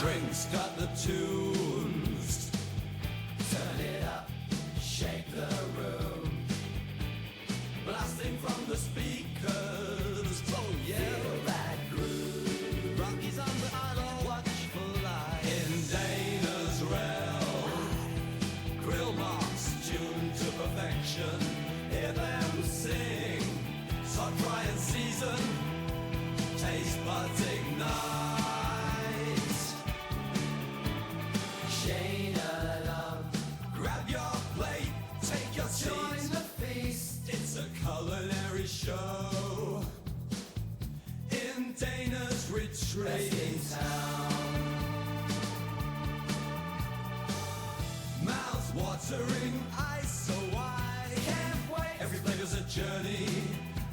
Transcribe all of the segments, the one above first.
drinks got the tunes. Turn it up, shake the room. Blasting from the speakers. Oh yeah. Feel that groove. Rocky's on the idle watchful eye. In Dana's realm. Grill marks tuned to perfection. Hear them sing. Salt, dry and season. Taste buds ignite. Shane along. Grab your plate, take your seat. Join the feast. It's a culinary show in Dana's retreat. Best in town. Mouth watering, eyes so wide. Can't wait. Every flavor's a journey,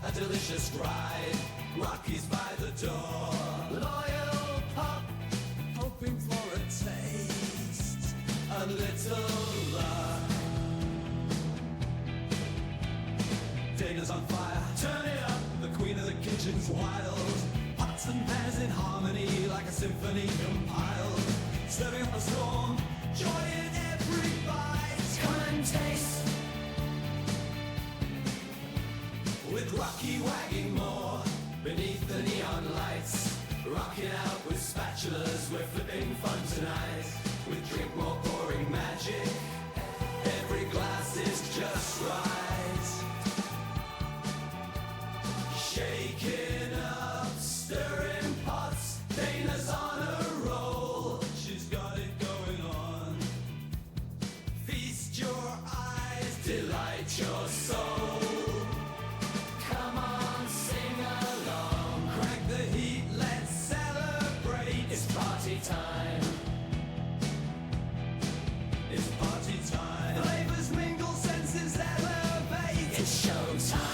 a delicious ride. Rocky's by the door. Loyal pup, hoping for a taste, a little luck. Dana's on fire, turn it up. The queen of the kitchen's wild. Pots and pans in harmony, like a symphony compiled. Serving up a storm, joy in every bite. Come and taste. With Rocky wagging more beneath the neon lights. Rocking out with spatulas, we're flipping fun tonight. With drink more pouring magic, every glass is just right. Shaking up, stirring pots. Dana's on a roll. She's got it going on. Feast your eyes, delight your soul. Come on, sing along. Crank the heat, let's celebrate. It's party time. It's party time. Flavors mingle, senses elevate. It's showtime.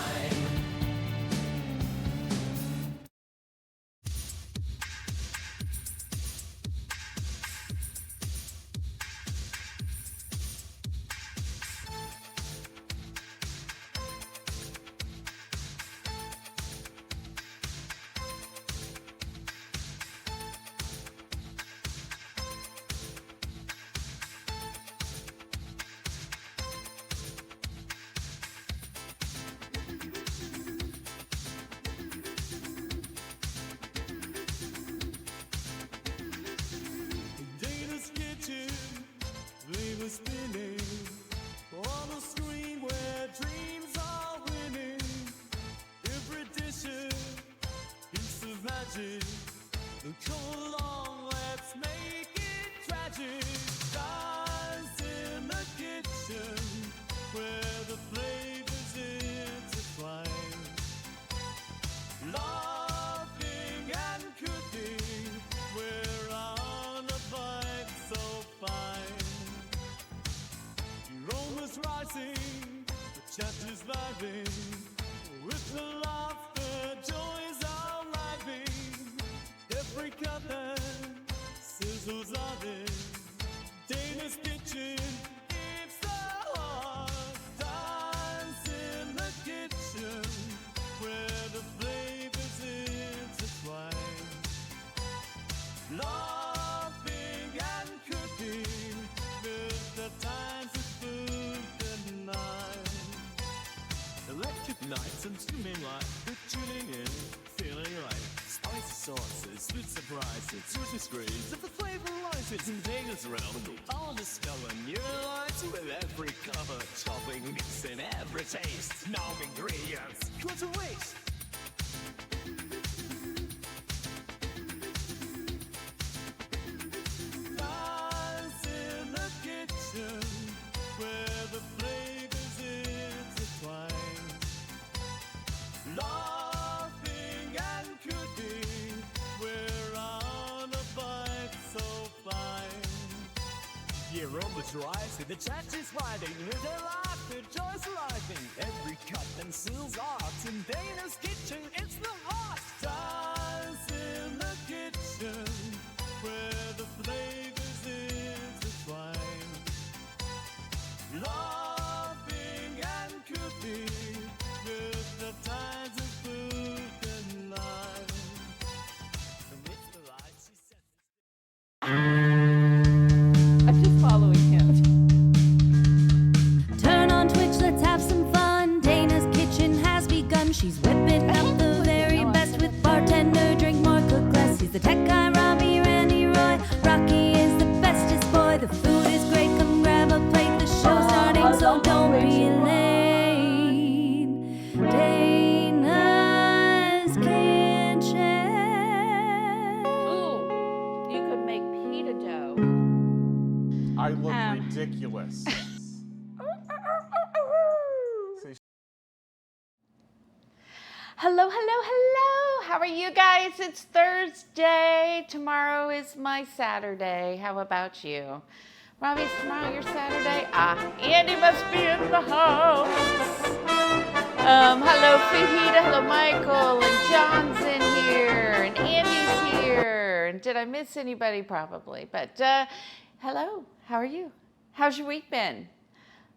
Flavor spinning on a screen where dreams are winning. Every dish a piece of magic. Come along, let's make it tragic. Dance in the kitchen where the flavors intertwine. Laughing and cooking, we're on a vibe so fine. Aromas rising, the chat is vibing. With the laughter, joys are arriving. Every cut that sizzles on it. Dana's kitchen, it's the heart. Dance in the kitchen where the flavors intertwine. Laughing and cooking with the times of food and night. Electric nights and streaming light, good tuning in, feeling right. Spicy sauces, sweet surprises, sushi screens, if the flavor rises in Dana's realm. I'll discover new delights with every cover, topping, mixing every taste. No ingredients, good to waste. Dance in the kitchen where the flavors intertwine. Laughing and cooking, we're on a vibe so fine. The aromas rise, the chat is riding, with their laughter, joys arriving. Every cut and seals art in Dana's kitchen, it's the heart. Dance in the kitchen where the flavors intertwine. Laughing and cooking with the times of food and life. Amidst the light she sets ridiculous. Hello, hello, hello. How are you guys? It's Thursday. Tomorrow is my Saturday. How about you? Robbie, is tomorrow your Saturday? Andy must be in the house. Hello, Fajita. Hello, Michael. And John's in here. And Andy's here. And did I miss anybody? Probably. But hello. How are you? How's your week been?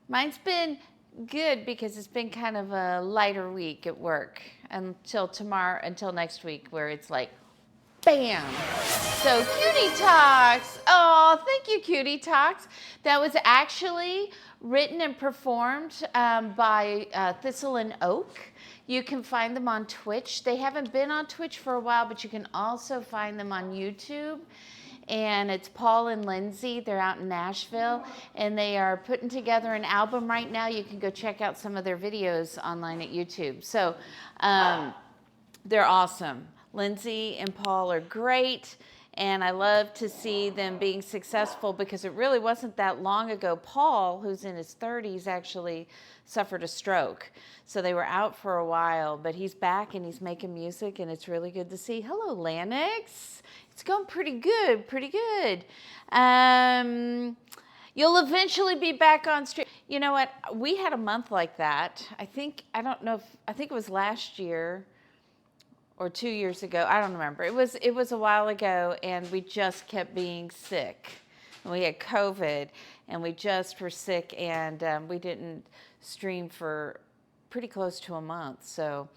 Mine's been good because it's been kind of a lighter week at work until next week where it's like, bam. So Cutie Talks. Oh, thank you, Cutie Talks. That was actually written and performed by Thistle and Oak. You can find them on Twitch. They haven't been on Twitch for a while, but you can also find them on YouTube. And it's Paul and Lindsay. They're out in Nashville, and they are putting together an album right now. You can go check out some of their videos online at YouTube. So they're awesome. Lindsay and Paul are great, and I love to see them being successful because it really wasn't that long ago. Paul, who's in his 30s, actually suffered a stroke. So they were out for a while, but he's back and he's making music, and it's really good to see. Hello, Lanix. It's going pretty good, pretty good. You'll eventually be back on stream. You know what? We had a month like that. I think it was last year or 2 years ago. I don't remember. It was a while ago, and we just kept being sick. And we had COVID, and we just were sick, and we didn't stream for pretty close to a month. So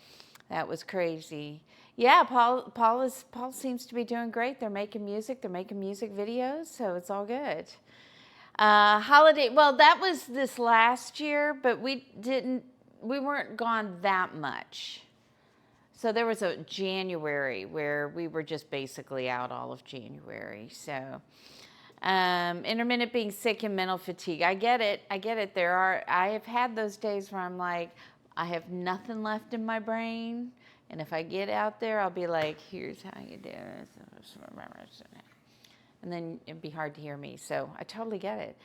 that was crazy. Yeah, Paul seems to be doing great. They're making music videos, so it's all good. Holiday, well, that was this last year, but we weren't gone that much. So there was a January where we were just basically out all of January. So intermittent being sick and mental fatigue. I get it. I have had those days where I'm like, I have nothing left in my brain. And if I get out there, I'll be like, here's how you do it. And then it'd be hard to hear me. So I totally get it.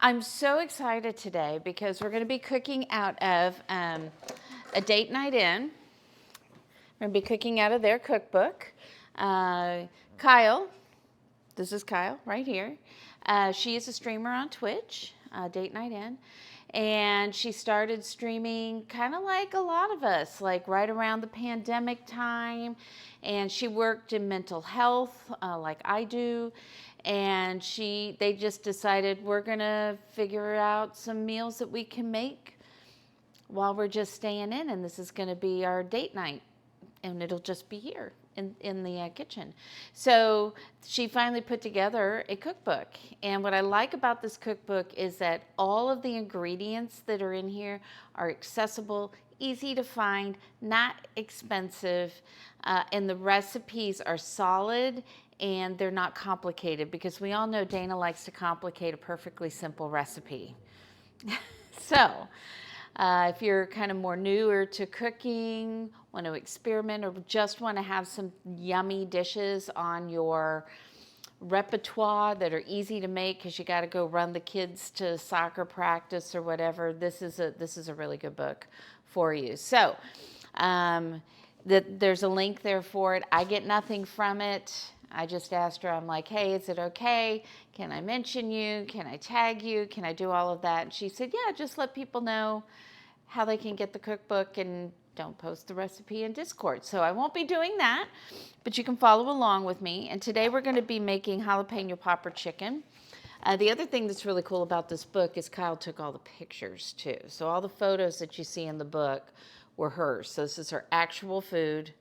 I'm so excited today because we're going to be cooking out of a Date Night In. We're going to be cooking out of their cookbook. Kyle, this is Kyle right here. She is a streamer on Twitch, Date Night In. And she started streaming kind of like a lot of us, like right around the pandemic time. And she worked in mental health like I do. And they just decided we're going to figure out some meals that we can make while we're just staying in. And this is going to be our date night. And it'll just be here in the kitchen. So she finally put together a cookbook. And what I like about this cookbook is that all of the ingredients that are in here are accessible, easy to find, not expensive, and the recipes are solid and they're not complicated, because we all know Dana likes to complicate a perfectly simple recipe. So if you're kind of more newer to cooking, want to experiment, or just want to have some yummy dishes on your repertoire that are easy to make because you got to go run the kids to soccer practice or whatever, this is a really good book for you. So there's a link there for it. I get nothing from it. I just asked her, I'm like, hey, is it okay? Can I mention you? Can I tag you? Can I do all of that? And she said, yeah, just let people know how they can get the cookbook and don't post the recipe in Discord. So I won't be doing that, but you can follow along with me. And today we're going to be making Jalepeno Popper Chicken. The other thing that's really cool about this book is Kyle took all the pictures too. So all the photos that you see in the book were hers. So this is her actual food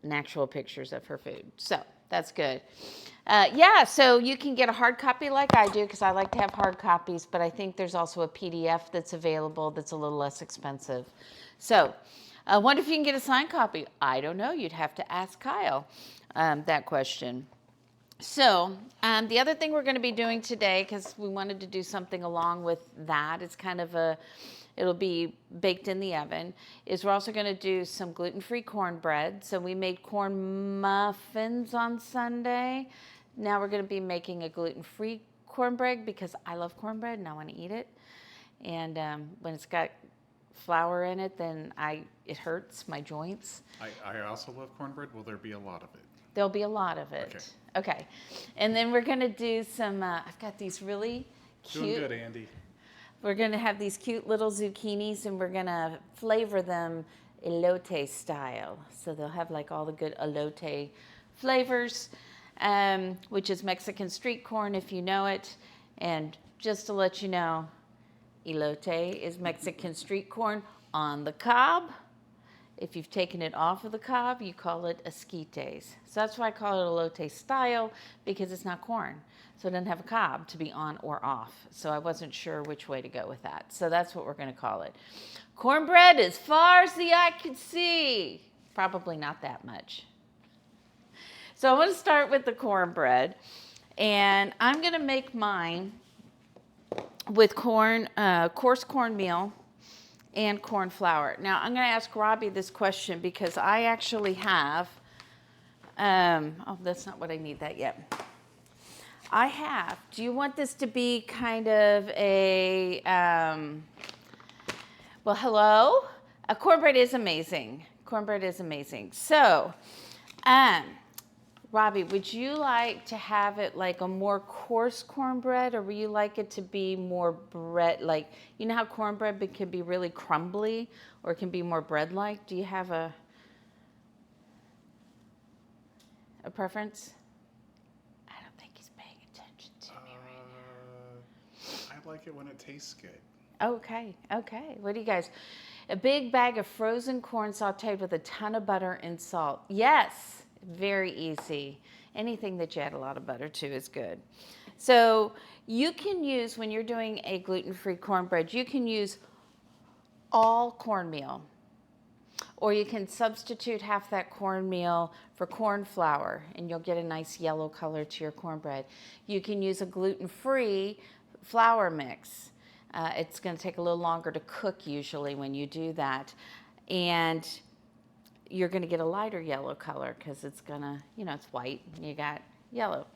and actual pictures of her food. So that's good. Yeah, so you can get a hard copy like I do, because I like to have hard copies, but I think there's also a PDF that's available that's a little less expensive. So I wonder if you can get a signed copy. I don't know. You'd have to ask Kyle that question. So the other thing we're going to be doing today, because we wanted to do something along with that, it's kind of it'll be baked in the oven, is we're also going to do some gluten-free cornbread. So we made corn muffins on Sunday. Now we're going to be making a gluten-free cornbread because I love cornbread and I want to eat it. And when it's got flour in it, then it hurts my joints. I also love cornbread. Will there be a lot of it? There'll be a lot of it. Okay. And then we're going to do some, I've got these really cute. Doing good, Andy. We're going to have these cute little zucchinis and we're going to flavor them elote style. So they'll have like all the good elote flavors, which is Mexican street corn if you know it. And just to let you know, elote is Mexican street corn on the cob. If you've taken it off of the cob, you call it esquites. So that's why I call it elote style, because it's not corn. So it doesn't have a cob to be on or off. So I wasn't sure which way to go with that. So that's what we're going to call it. Cornbread as far as the eye can see. Probably not that much. So I want to start with the cornbread. And I'm going to make mine with coarse cornmeal and corn flour. Now, I'm going to ask Robbie this question because I actually have, oh, that's not what I need that yet. Do you want this to be kind of a, well, hello? Cornbread is amazing. Cornbread is amazing. So, Robbie, would you like to have it like a more coarse cornbread, or would you like it to be more bread, like, you know how cornbread can be really crumbly, or it can be more bread-like? Do you have a preference? I don't think he's paying attention to me right now. I like it when it tastes good. Okay. What do you guys? A big bag of frozen corn sauteed with a ton of butter and salt. Yes. Very easy. Anything that you add a lot of butter to is good. So you can use, when you're doing a gluten-free cornbread, you can use all cornmeal. Or you can substitute half that cornmeal for corn flour, and you'll get a nice yellow color to your cornbread. You can use a gluten-free flour mix. It's going to take a little longer to cook usually when you do that. And you're going to get a lighter yellow color because it's going to, it's white and you got yellow.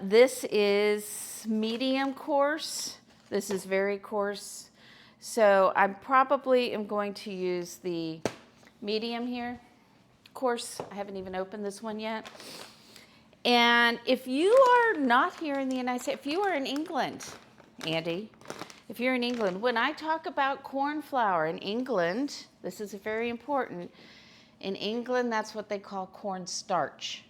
This is medium coarse. This is very coarse. So I probably am going to use the medium here. Coarse, I haven't even opened this one yet. And if you are not here in the United States, if you are in England, Andy, if you're in England, when I talk about corn flour in England, this is very important. In England, that's what they call cornstarch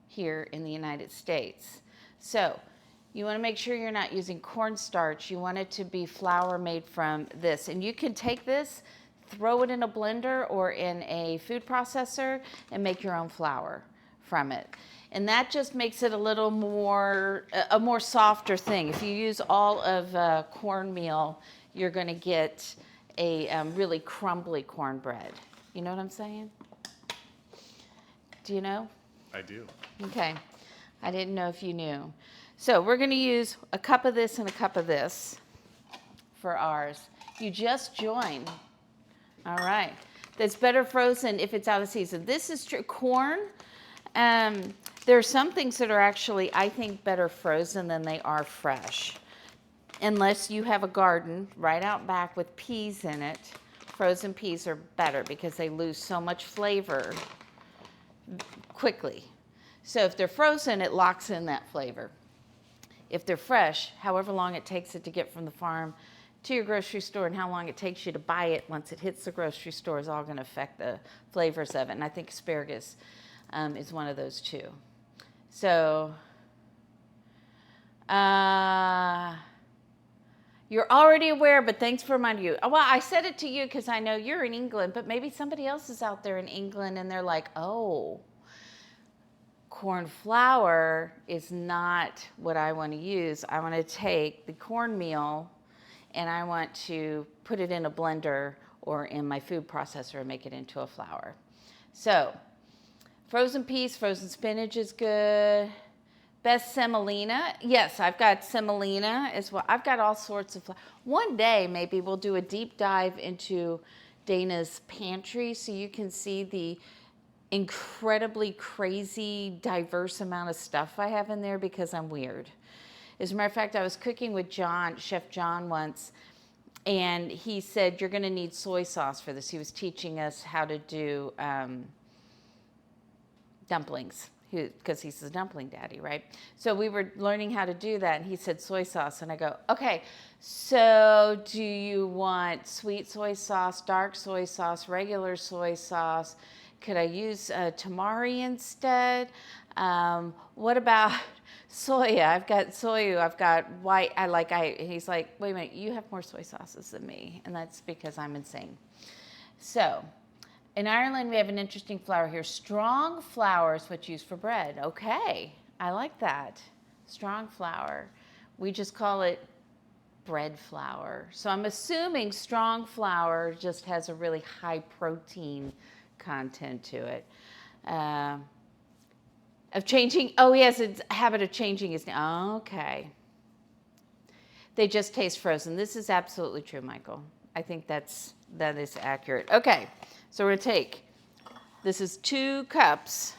here in the United States. So you want to make sure you're not using cornstarch. You want it to be flour made from this. And you can take this, throw it in a blender or in a food processor and make your own flour from it. And that just makes it a little more, a more softer thing. If you use all of cornmeal, you're going to get a really crumbly cornbread. You know what I'm saying? Do you know? I do. Okay. I didn't know if you knew. So we're going to use a cup of this and a cup of this for ours. You just joined. All right. That's better frozen if it's out of season. This is true. Corn, there are some things that are actually, I think, better frozen than they are fresh. Unless you have a garden right out back with peas in it. Frozen peas are better because they lose so much flavor quickly. So if they're frozen, it locks in that flavor. If they're fresh, however long it takes it to get from the farm to your grocery store and how long it takes you to buy it once it hits the grocery store is all going to affect the flavors of it. And I think asparagus is one of those too. So you're already aware, but thanks for reminding you. Well, I said it to you because I know you're in England, but maybe somebody else is out there in England and they're like, oh, corn flour is not what I want to use. I want to take the cornmeal and I want to put it in a blender or in my food processor and make it into a flour. So, frozen peas, frozen spinach is good. Best semolina. Yes, I've got semolina as well. I've got all sorts of flour. One day, maybe we'll do a deep dive into Dana's pantry so you can see the incredibly crazy, diverse amount of stuff I have in there because I'm weird. As a matter of fact, I was cooking with Chef John once, and he said, you're going to need soy sauce for this. He was teaching us how to do dumplings, because he's the dumpling daddy, right? So we were learning how to do that, and he said soy sauce, and I go, okay, so do you want sweet soy sauce, dark soy sauce, regular soy sauce? Could I use tamari instead? What about soya? I've got soya, I've got white, he's like, wait a minute, you have more soy sauces than me, and that's because I'm insane. So, in Ireland, we have an interesting flour here. Strong flour is what's used for bread. Okay, I like that. Strong flour. We just call it bread flour. So I'm assuming strong flour just has a really high protein content to it. Of changing, oh yes, it's a habit of changing his name. Okay. They just taste frozen. This is absolutely true, Michael. I think that is accurate. Okay, so we're gonna take, this is 2 cups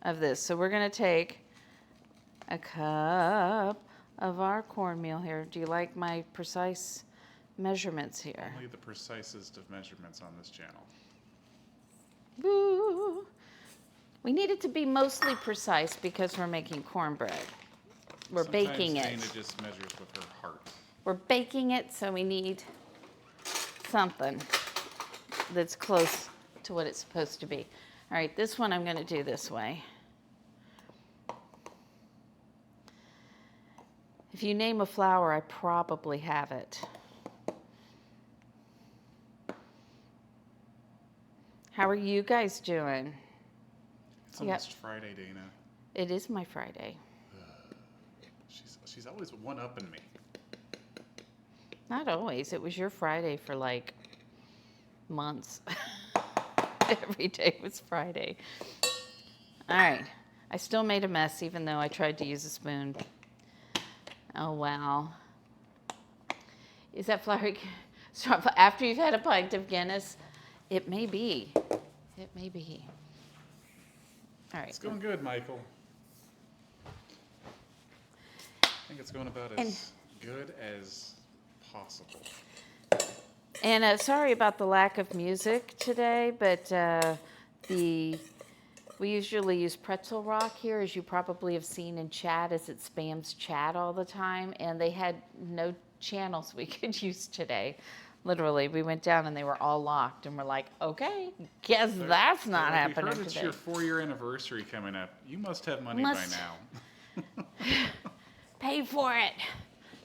of this. So we're gonna take a cup of our cornmeal here. Do you like my precise measurements here? Only the precisest of measurements on this channel. Woo. We need it to be mostly precise because we're making cornbread. We're baking it. Sometimes Dana just measures with her heart. We're baking it, so we need something that's close to what it's supposed to be. All right, this one I'm going to do this way. If you name a flour, I probably have it. How are you guys doing? It's almost Friday, Dana. It is my Friday. She's always one-upping me. Not always. It was your Friday for like months. Every day was Friday. All right. I still made a mess even though I tried to use a spoon. Oh, wow. Is that flour? After you've had a pint of Guinness? It may be. It may be. All right. It's going good, Michael. I think it's going about as good as possible. And sorry about the lack of music today, but we usually use Pretzel Rock here, as you probably have seen in chat, as it spams chat all the time, and they had no channels we could use today. Literally, we went down and they were all locked, and we're like, okay, guess that's not happening We heard it's today. your 4-year anniversary coming up. You must have money by now. Pay for it.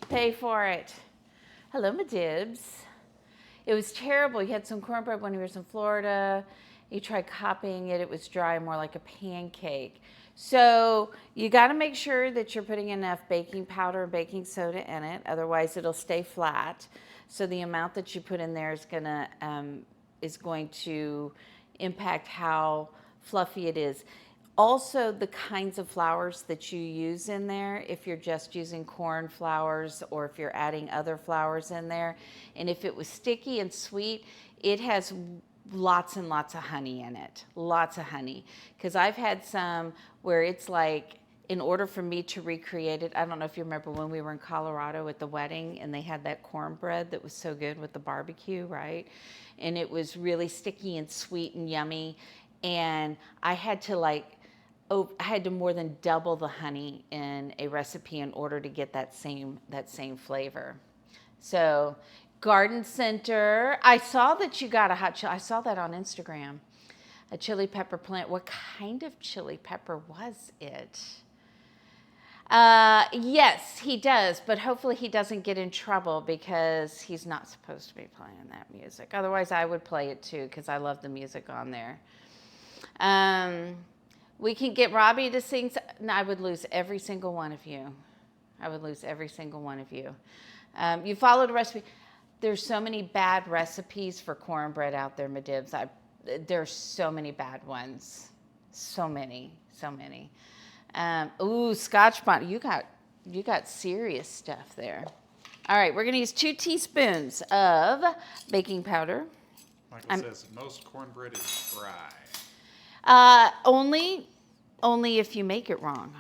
Pay for it. Hello, my dibs. It was terrible. You had some cornbread when you were in Florida. You tried copying it. It was dry, more like a pancake. So you got to make sure that you're putting enough baking powder and baking soda in it. Otherwise, it'll stay flat. So the amount that you put in there is going to impact how fluffy it is. Also, the kinds of flours that you use in there, if you're just using corn flours or if you're adding other flours in there. And if it was sticky and sweet, it has lots and lots of honey in it. Lots of honey. Because I've had some where it's like, in order for me to recreate it, I don't know if you remember when we were in Colorado at the wedding and they had that cornbread that was so good with the barbecue, right? And it was really sticky and sweet and yummy. And I had to more than double the honey in a recipe in order to get that same flavor. So, Garden Center. I saw that you got a hot chili. I saw that on Instagram. A chili pepper plant. What kind of chili pepper was it? Yes, he does, but hopefully he doesn't get in trouble because he's not supposed to be playing that music. Otherwise, I would play it too because I love the music on there. We can get Robbie to sing. No, I would lose every single one of you. I would lose every single one of you. You followed a recipe. There's so many bad recipes for cornbread out there, Madibs. There's so many bad ones. So many. Ooh, Scotch bonnet. You got serious stuff there. All right, we're going to use 2 teaspoons of baking powder. Michael says most cornbread is dry. Only if you make it wrong.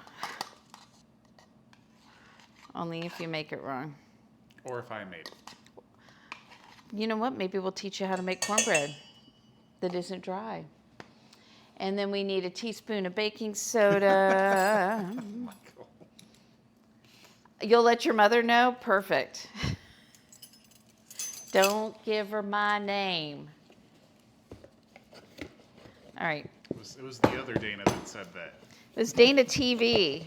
Only if you make it wrong. Or if I made it. You know what? Maybe we'll teach you how to make cornbread that isn't dry. And then we need a teaspoon of baking soda. Michael. You'll let your mother know? Perfect. Don't give her my name. All right. It was the other Dana that said that. It was Dana TV,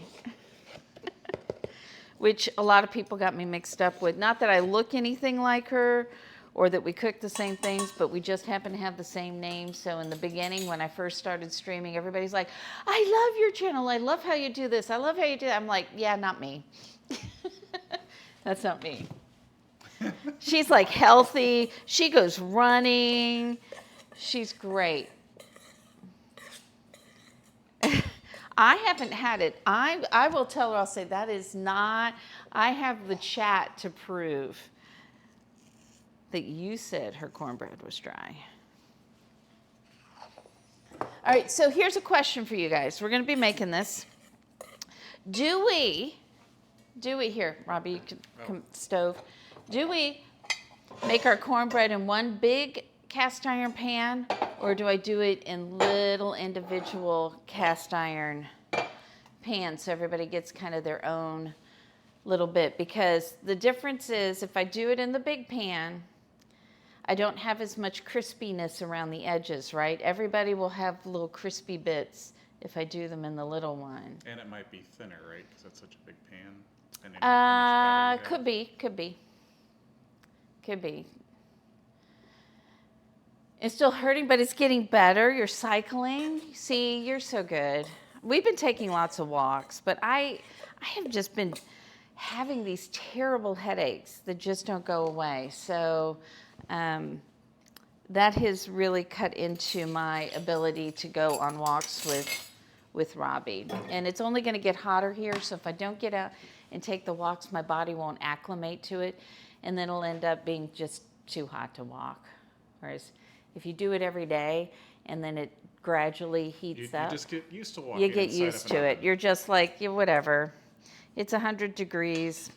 which a lot of people got me mixed up with. Not that I look anything like her or that we cook the same things, but we just happen to have the same name. So in the beginning, when I first started streaming, everybody's like, I love your channel. I love how you do this. I love how you do that. I'm like, yeah, not me. That's not me. She's like healthy. She goes running. She's great. I haven't had it. I will tell her, I'll say, that is not, I have the chat to prove that you said her cornbread was dry. All right, so here's a question for you guys. We're going to be making this. Do we, here, Robbie, you can come stove. Do we make our cornbread in one big cast iron pan, or do I do it in little individual cast iron pans so everybody gets kind of their own little bit? Because the difference is if I do it in the big pan, I don't have as much crispiness around the edges, right? Everybody will have little crispy bits if I do them in the little one. And it might be thinner, right? Because that's such a big pan. Depending on how much batter you have. Could be. It's still hurting, but it's getting better. You're cycling. See, you're so good. We've been taking lots of walks, but I have just been having these terrible headaches that just don't go away. So that has really cut into my ability to go on walks with Robbie. And it's only going to get hotter here, so if I don't get out and take the walks, my body won't acclimate to it, and then it'll end up being just too hot to walk. Whereas if you do it every day and then it gradually heats up. You just get used to walking. You get used to it. You're just like, yeah, whatever. It's 100 degrees.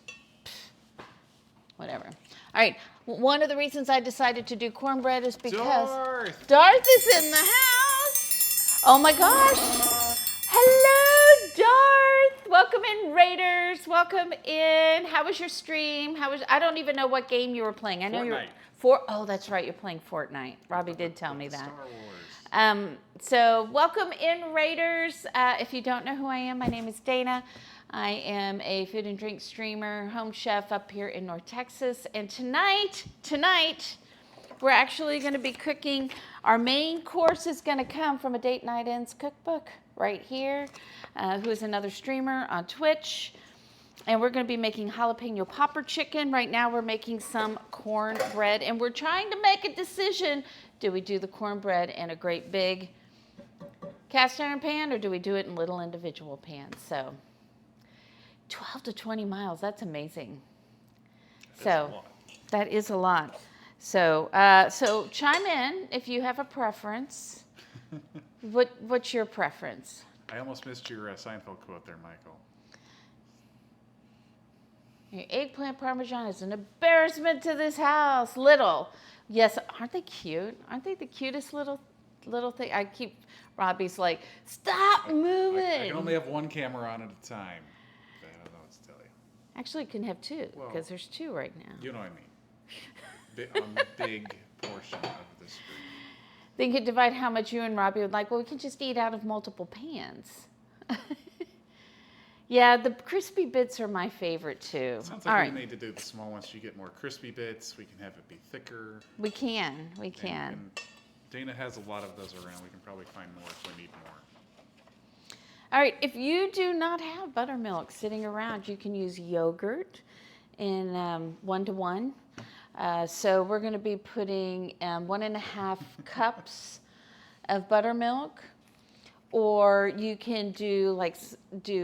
Whatever. All right. One of the reasons I decided to do cornbread is because Darth is in the house. Oh my gosh. Hello, Darth. Welcome in, Raiders. Welcome in. How was your stream? I don't even know what game you were playing. I know oh, that's right. You're playing Fortnite. Robbie did tell me that. Star Wars. So welcome in, Raiders. If you don't know who I am, my name is Dana. I am a food and drink streamer, home chef up here in North Texas. And tonight, we're actually going to be cooking. Our main course is going to come from a Date Night In's cookbook right here, who is another streamer on Twitch. And we're going to be making jalapeno popper chicken. Right now we're making some cornbread, and we're trying to make a decision. Do we do the cornbread in a great big cast iron pan, or do we do it in little individual pans? So 12 to 20 miles, that's amazing. That is a lot. So chime in if you have a preference. What's your preference? I almost missed your Seinfeld quote there, Michael. Your eggplant parmesan is an embarrassment to this house. Little. Yes, aren't they cute? Aren't they the cutest little thing? Robbie's like, stop moving. I can only have one camera on at a time. I don't know what to tell you. Actually, you can have two, because there's two right now. You know what I mean. On the big portion of the screen. They could divide how much you and Robbie would like. Well, we can just eat out of multiple pans. Yeah, the crispy bits are my favorite too. Sounds like we need to do the small ones so you get more crispy bits. We can have it be thicker. We can. And Dana has a lot of those around. We can probably find more if we need more. All right, if you do not have buttermilk sitting around, you can use yogurt in 1-to-1. So we're going to be putting 1.5 cups of buttermilk. Or you can do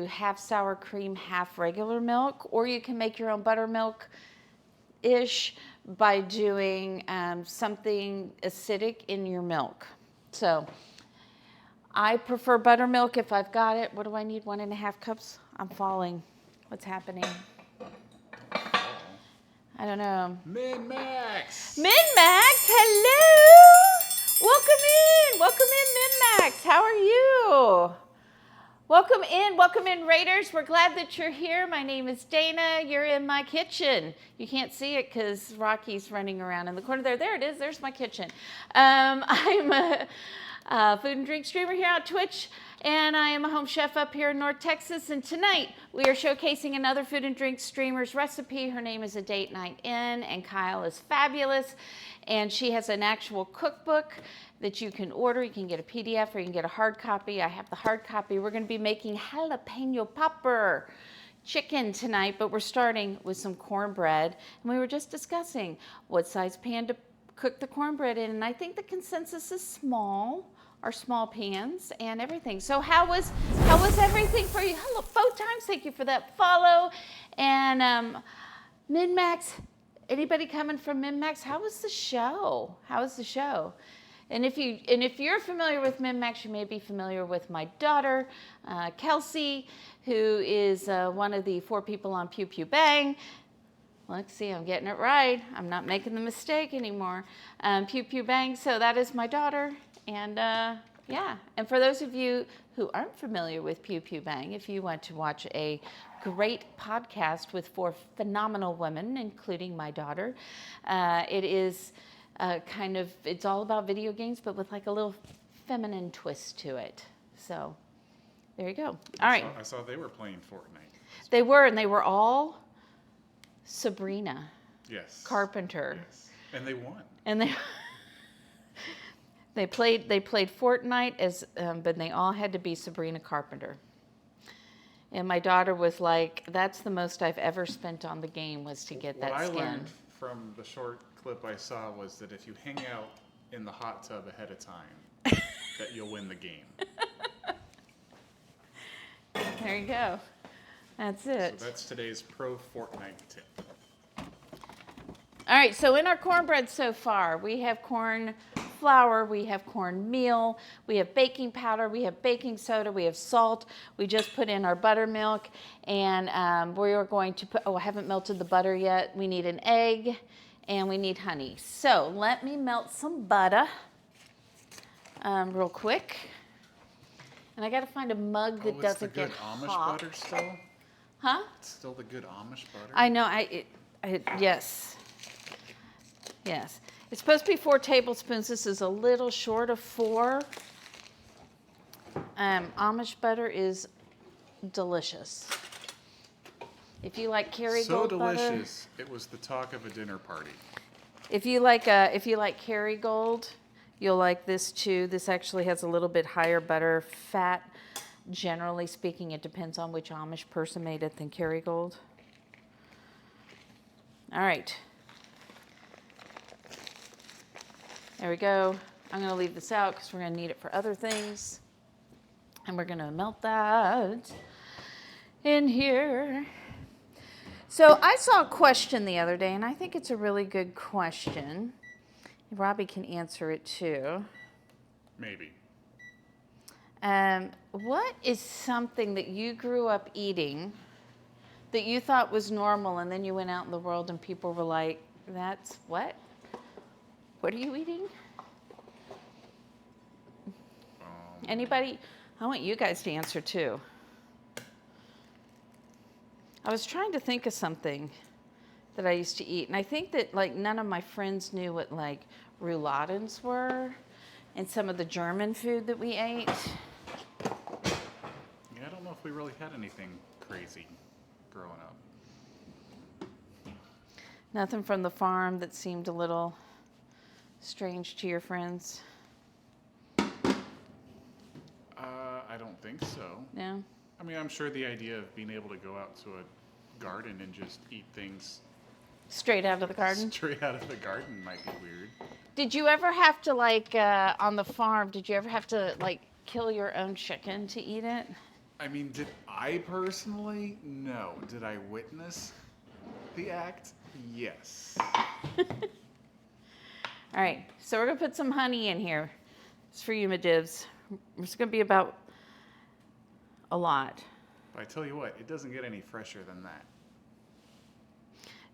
half sour cream, half regular milk, or you can make your own buttermilk-ish by doing something acidic in your milk. So I prefer buttermilk if I've got it. What do I need? 1.5 cups? I'm falling. What's happening? I don't know. Min-Max! Min-Max, hello! Welcome in, Min-Max. How are you? Welcome in, Raiders. We're glad that you're here. My name is Dana. You're in my kitchen. You can't see it because Rocky's running around in the corner there. There it is. There's my kitchen. I'm a food and drink streamer here on Twitch, and I am a home chef up here in North Texas. And tonight we are showcasing another food and drink streamer's recipe. Her name is A Date Night In, and Kyle is fabulous. And she has an actual cookbook that you can order. You can get a PDF or you can get a hard copy. I have the hard copy. We're going to be making Jalepeno Popper Chicken tonight, but we're starting with some cornbread. And we were just discussing what size pan to cook the cornbread in, and I think the consensus is small, or small pans and everything. So how was everything for you? Hello, Times. Thank you for that follow. And Min-Max, anybody coming from Min-Max? How was the show? And if you're familiar with Min-Max, you may be familiar with my daughter, Kelsey, who is one of the 4 people on Pew Pew Bang. Let's see, I'm getting it right. I'm not making the mistake anymore. Pew Pew Bang, so that is my daughter. And yeah, and for those of you who aren't familiar with Pew Pew Bang, if you want to watch a great podcast with 4 phenomenal women, including my daughter, it is it's all about video games, but with like a little feminine twist to it. So there you go. All right. I saw they were playing Fortnite. They were all Sabrina Yes. Carpenter. Yes. And they won. And they played Fortnite but they all had to be Sabrina Carpenter. And my daughter was like, that's the most I've ever spent on the game was to get that skin. What I learned from the short clip I saw was that if you hang out in the hot tub ahead of time, that you'll win the game. There you go. That's it. So that's today's pro Fortnite tip. All right, so in our cornbread so far, we have corn flour, we have corn meal, we have baking powder, we have baking soda, we have salt. We just put in our buttermilk, and we are going to put, I haven't melted the butter yet. We need an egg, and we need honey. So let me melt some butter real quick. And I got to find a mug that doesn't get hot. It's the good Amish butter still? Huh? It's still the good Amish butter? I know. Yes. Yes. It's supposed to be 4 tablespoons. This is a little short of 4. Amish butter is delicious. If you like Kerrygold butter. So delicious, it was the talk of a dinner party. If you like Kerrygold, you'll like this too. This actually has a little bit higher butter fat. Generally speaking, it depends on which Amish person made it than Kerrygold. All right. There we go. I'm going to leave this out because we're going to need it for other things. And we're going to melt that in here. So I saw a question the other day, and I think it's a really good question. Robbie can answer it too. Maybe. What is something that you grew up eating that you thought was normal, and then you went out in the world and people were like, that's what? What are you eating? Anybody? I want you guys to answer too. I was trying to think of something that I used to eat, and I think that like none of my friends knew what like rouladens were and some of the German food that we ate. Yeah, I don't know if we really had anything crazy growing up. Nothing from the farm that seemed a little strange to your friends? I don't think so. No? I mean, I'm sure the idea of being able to go out to a garden and just eat things Straight out of the garden? straight out of the garden might be weird. Did you ever have to, like, on the farm, did you ever have to, like, kill your own chicken to eat it? I mean, did I personally? No. Did I witness the act? Yes. All right, so we're going to put some honey in here. It's for you, my divs. It's going to be about a lot. But I tell you what, it doesn't get any fresher than that.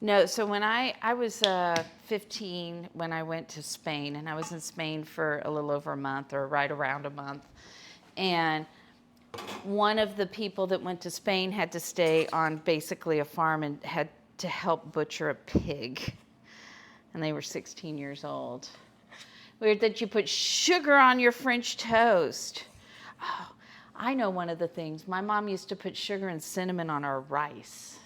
No, so when I was 15 when I went to Spain, and I was in Spain for a little over a month or right around a month. And one of the people that went to Spain had to stay on basically a farm and had to help butcher a pig. And they were 16 years old. Weird that you put sugar on your French toast. Oh, I know one of the things. My mom used to put sugar and cinnamon on our rice,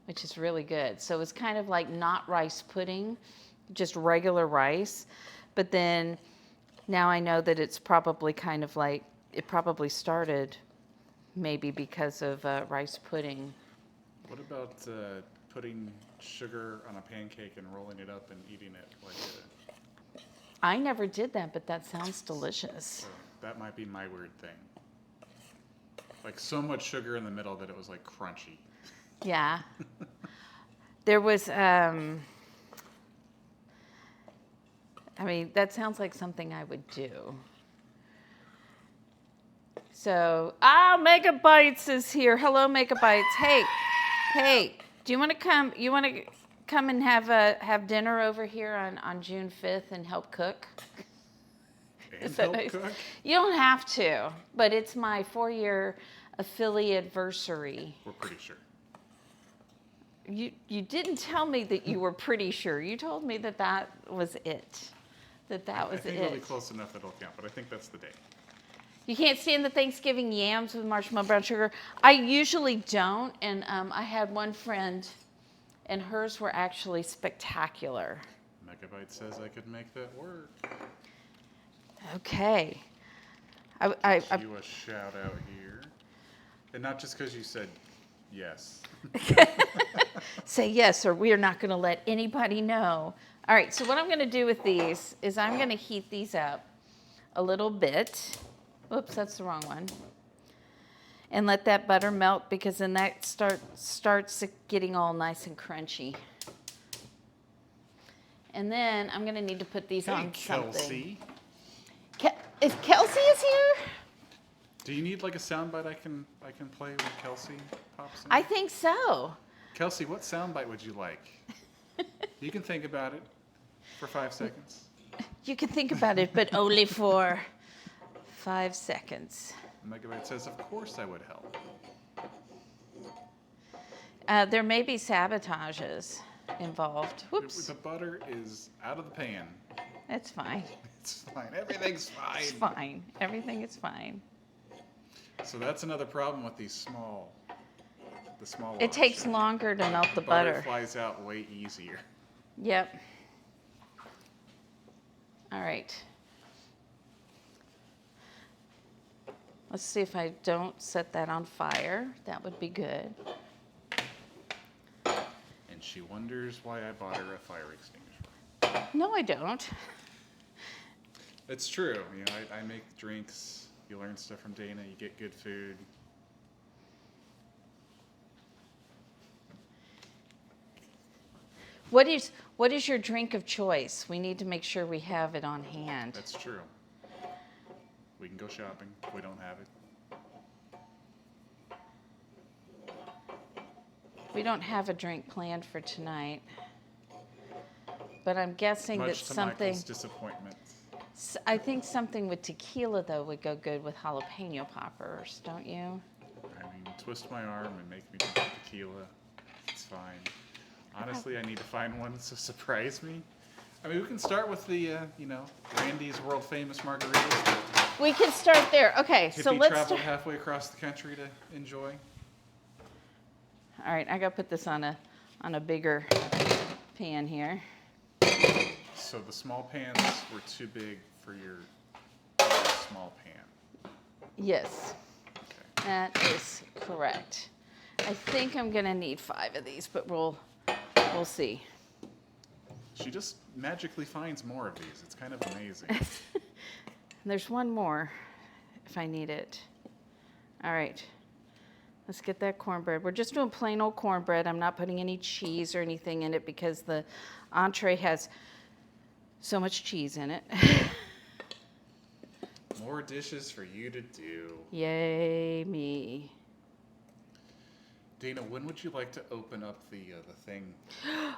which is really good. So it was kind of like not rice pudding, just regular rice. But then now I know that it's probably kind of like, it probably started maybe because of rice pudding. What about putting sugar on a pancake and rolling it up and eating it like I never did that, but that sounds delicious. so that might be my weird thing. Like so much sugar in the middle that it was like crunchy. Yeah. There was, I mean, that sounds like something I would do. So, Megabytes is here. Hello, Megabytes. Hey, do you want to come? You want to come and have dinner over here on June 5th and help cook? And Is that help nice? cook? You don't have to, but it's my 4-year affiliate anniversary. We're pretty sure. You didn't tell me that you were pretty sure. You told me that was it. That was I think it. it'll be close enough that it'll count, but I think that's the day. You can't stand the Thanksgiving yams with marshmallow brown sugar. I usually don't, and I had one friend, and hers were actually spectacular. Megabyte says I could make that work. Okay. Give you a shout out here. And not just because you said yes. Say yes, or we are not going to let anybody know. All right, so what I'm going to do with these is I'm going to heat these up a little bit. Oops, that's the wrong one. And let that butter melt, because then that starts getting all nice and crunchy. And then I'm going to need to put these on something. Kelsey. Is Kelsey here? Do you need like a soundbite I can play when Kelsey pops in? I think so. Kelsey, what soundbite would you like? You can think about it for 5 seconds. You can think about it, but only for 5 seconds. Megabyte says, of course I would help. There may be sabotages involved. Whoops. The butter is out of the pan. That's fine. It's fine. Everything's fine. It's fine. Everything is fine. So that's another problem with these small It takes longer to melt the butter butter. flies out way easier. Yep. All right. Let's see if I don't set that on fire. That would be good. And she wonders why I bought her a fire extinguisher. No, I don't. It's true. You know, I make drinks. You learn stuff from Dana. You get good food. What is your drink of choice? We need to make sure we have it on hand. That's true. We can go shopping if we don't have it. We don't have a drink planned for tonight, but I'm guessing that Much to something. Michael's disappointment. I think something with tequila though would go good with jalapeno poppers, don't you? I mean, twist my arm and make me drink tequila. It's fine. Honestly, I need to find one to surprise me. I mean, we can start with the, Randy's world famous margaritas. We can start there. Okay, so Hippie let's traveled start. halfway across the country to enjoy. All right, I gotta put this on a bigger pan here. So the small pans were too big for your small pan. Yes, Okay. that is correct. I think I'm gonna need 5 of these, but we'll see. She just magically finds more of these. It's kind of amazing. There's one more if I need it. All right, let's get that cornbread. We're just doing plain old cornbread. I'm not putting any cheese or anything in it because the entree has so much cheese in it. More dishes for you to do. Yay, me. Dana, when would you like to open up the thing?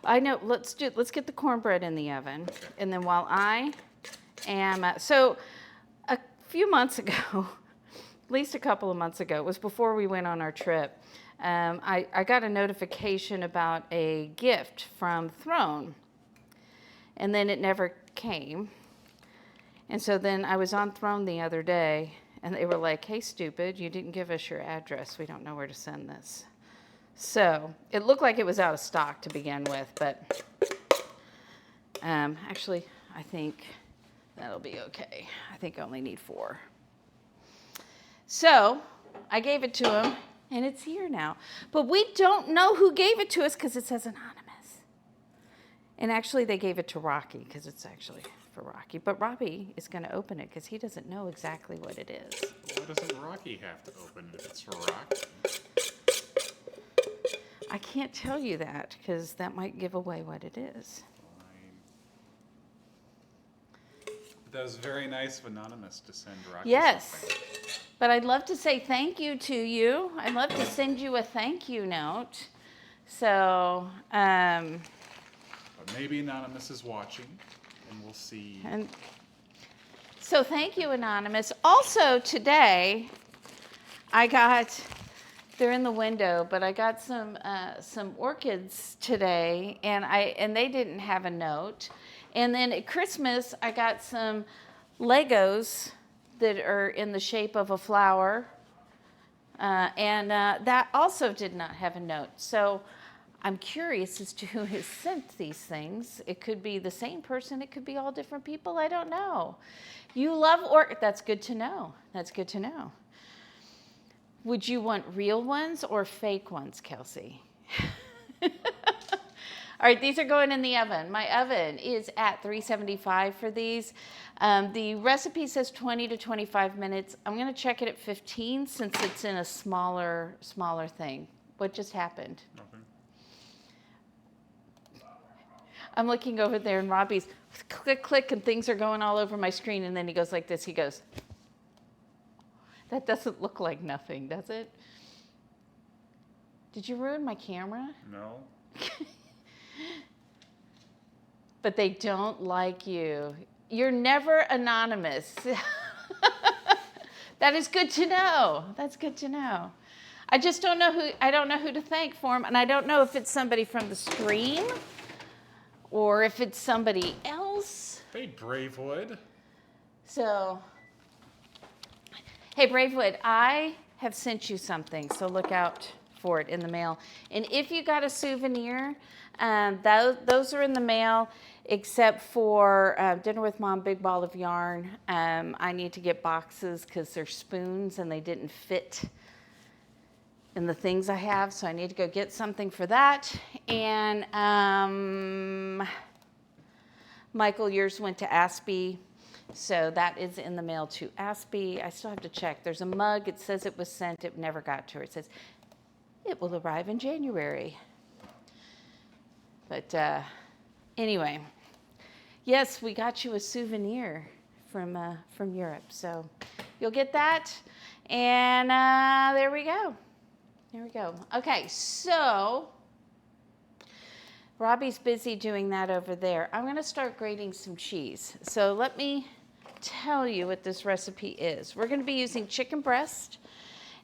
I know. Let's get the cornbread in the oven, Okay. and then while I am so a few months ago, at least a couple of months ago, it was before we went on our trip. I got a notification about a gift from Throne, and then it never came. And so then I was on Throne the other day, and they were like, "Hey, stupid, you didn't give us your address. We don't know where to send this." So it looked like it was out of stock to begin with, but actually, I think that'll be okay. I think I only need 4. So I gave it to him, and it's here now. But we don't know who gave it to us because it says anonymous. And actually, they gave it to Rocky because it's actually for Rocky. But Robbie is going to open it because he doesn't know exactly what it is. Why doesn't Rocky have to open it if it's for Rocky? I can't tell you that because that might give away what it is. Fine. That was very nice of Anonymous to send Rocky Yes. something. But I'd love to say thank you to you. I'd love to send you a thank you note. So, But maybe Anonymous is watching, and we'll see. and so thank you, Anonymous. Also today, they're in the window, but I got some orchids today, and they didn't have a note. And then at Christmas, I got some Legos that are in the shape of a flower, and that also did not have a note. So I'm curious as to who has sent these things. It could be the same person. It could be all different people. I don't know. You love orchids. That's good to know. That's good to know. Would you want real ones or fake ones, Kelsey? All right, these are going in the oven. My oven is at 375 for these. The recipe says 20 to 25 minutes. I'm going to check it at 15 since it's in a smaller thing. What just happened? Nothing. I'm looking over there and Robbie's click, click, and things are going all over my screen. And then he goes like this. He goes, that doesn't look like nothing, does it? Did you ruin my camera? No. But they don't like you. You're never anonymous. That is good to know. That's good to know. I just don't know who to thank for them, and I don't know if it's somebody from the stream or if it's somebody else. Hey, Bravewood. So, hey, Bravewood, I have sent you something, so look out for it in the mail. And if you got a souvenir, those are in the mail, except for Dinner with Mom, Big Ball of Yarn. I need to get boxes because they're spoons and they didn't fit in the things I have, so I need to go get something for that. And Michael, yours went to Aspie, so that is in the mail to Aspie. I still have to check. There's a mug. It says it was sent. It never got to her. It says it will arrive in January. But anyway, yes, we got you a souvenir from Europe, so you'll get that. And there we go. There we go. Okay, so Robbie's busy doing that over there. I'm going to start grating some cheese. So let me tell you what this recipe is. We're going to be using chicken breast,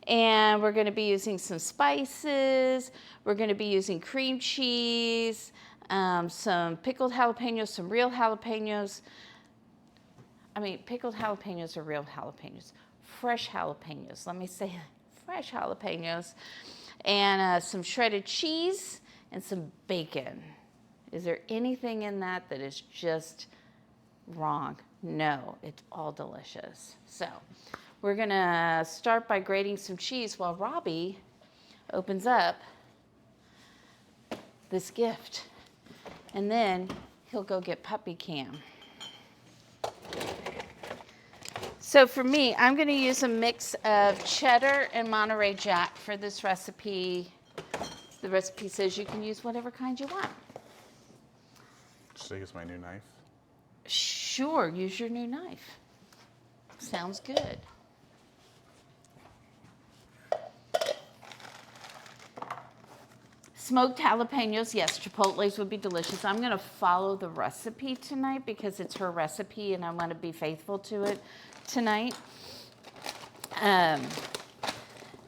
and we're going to be using some spices. We're going to be using cream cheese, some pickled jalapenos, some real jalapenos. I mean, pickled jalapenos are real jalapenos. Fresh jalapenos. Let me say fresh jalapenos. And some shredded cheese and some bacon. Is there anything in that is just wrong? No, it's all delicious. So we're going to start by grating some cheese while Robbie opens up this gift. And then he'll go get puppy cam. So for me, I'm going to use a mix of cheddar and Monterey Jack for this recipe. The recipe says you can use whatever kind you want. Should I use my new knife? Sure, use your new knife. Sounds good. Smoked jalapenos, yes, chipotles would be delicious. I'm going to follow the recipe tonight because it's her recipe and I want to be faithful to it tonight.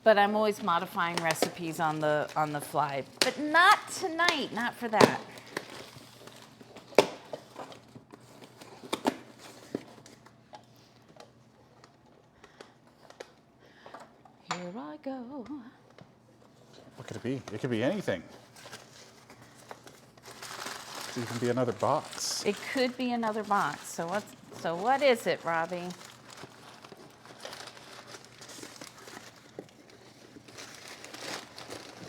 But I'm always modifying recipes on the fly. But not tonight, not for that. Here I go. What could it be? It could be anything. It could even be another box. It could be another box. So what is it, Robbie?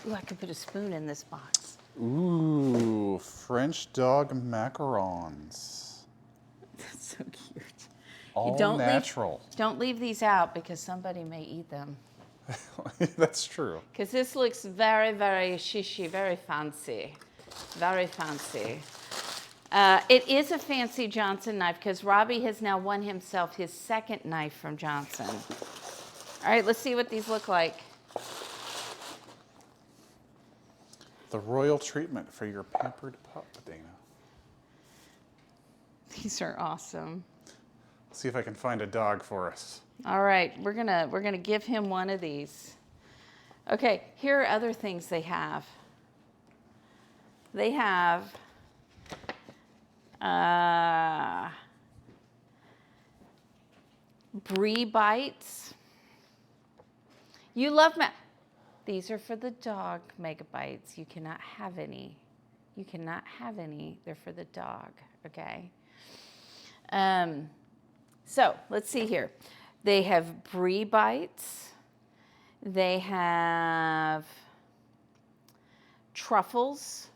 Ooh, I could put a spoon in this box. Ooh, French dog macarons. That's so cute. All don't natural. Don't leave these out because somebody may eat them. That's true. Because this looks very, very shishy, very fancy. Very fancy. It is a fancy Johnson knife because Robbie has now won himself his second knife from Johnson. All right, let's see what these look like. The royal treatment for your pampered pup, Dana. These are awesome. Let's see if I can find a dog for us. All right, we're gonna give him one of these. Okay, here are other things they have. They have brie bites. You love these are for the dog megabites. You cannot have any. You cannot have any. They're for the dog. Okay. So let's see here. They have brie bites. They have truffles,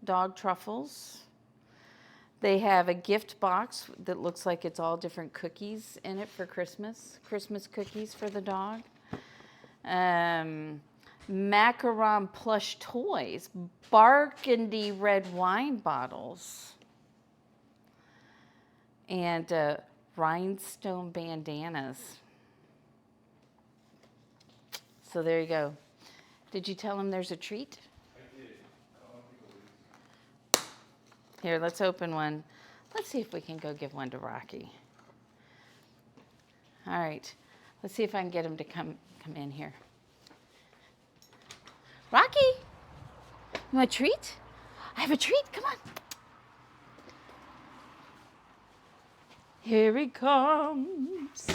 dog truffles. They have a gift box that looks like it's all different cookies in it for Christmas. Christmas cookies for the dog. Macaron plush toys. Burgundy red wine bottles. And rhinestone bandanas. So there you go. Did you tell him there's a treat? I did. I don't want people to Here, let's open one. Let's see if we can go give one to Rocky. All right. Let's see if I can get him to come in here. Rocky, you want a treat? I have a treat. Come on. Here he comes.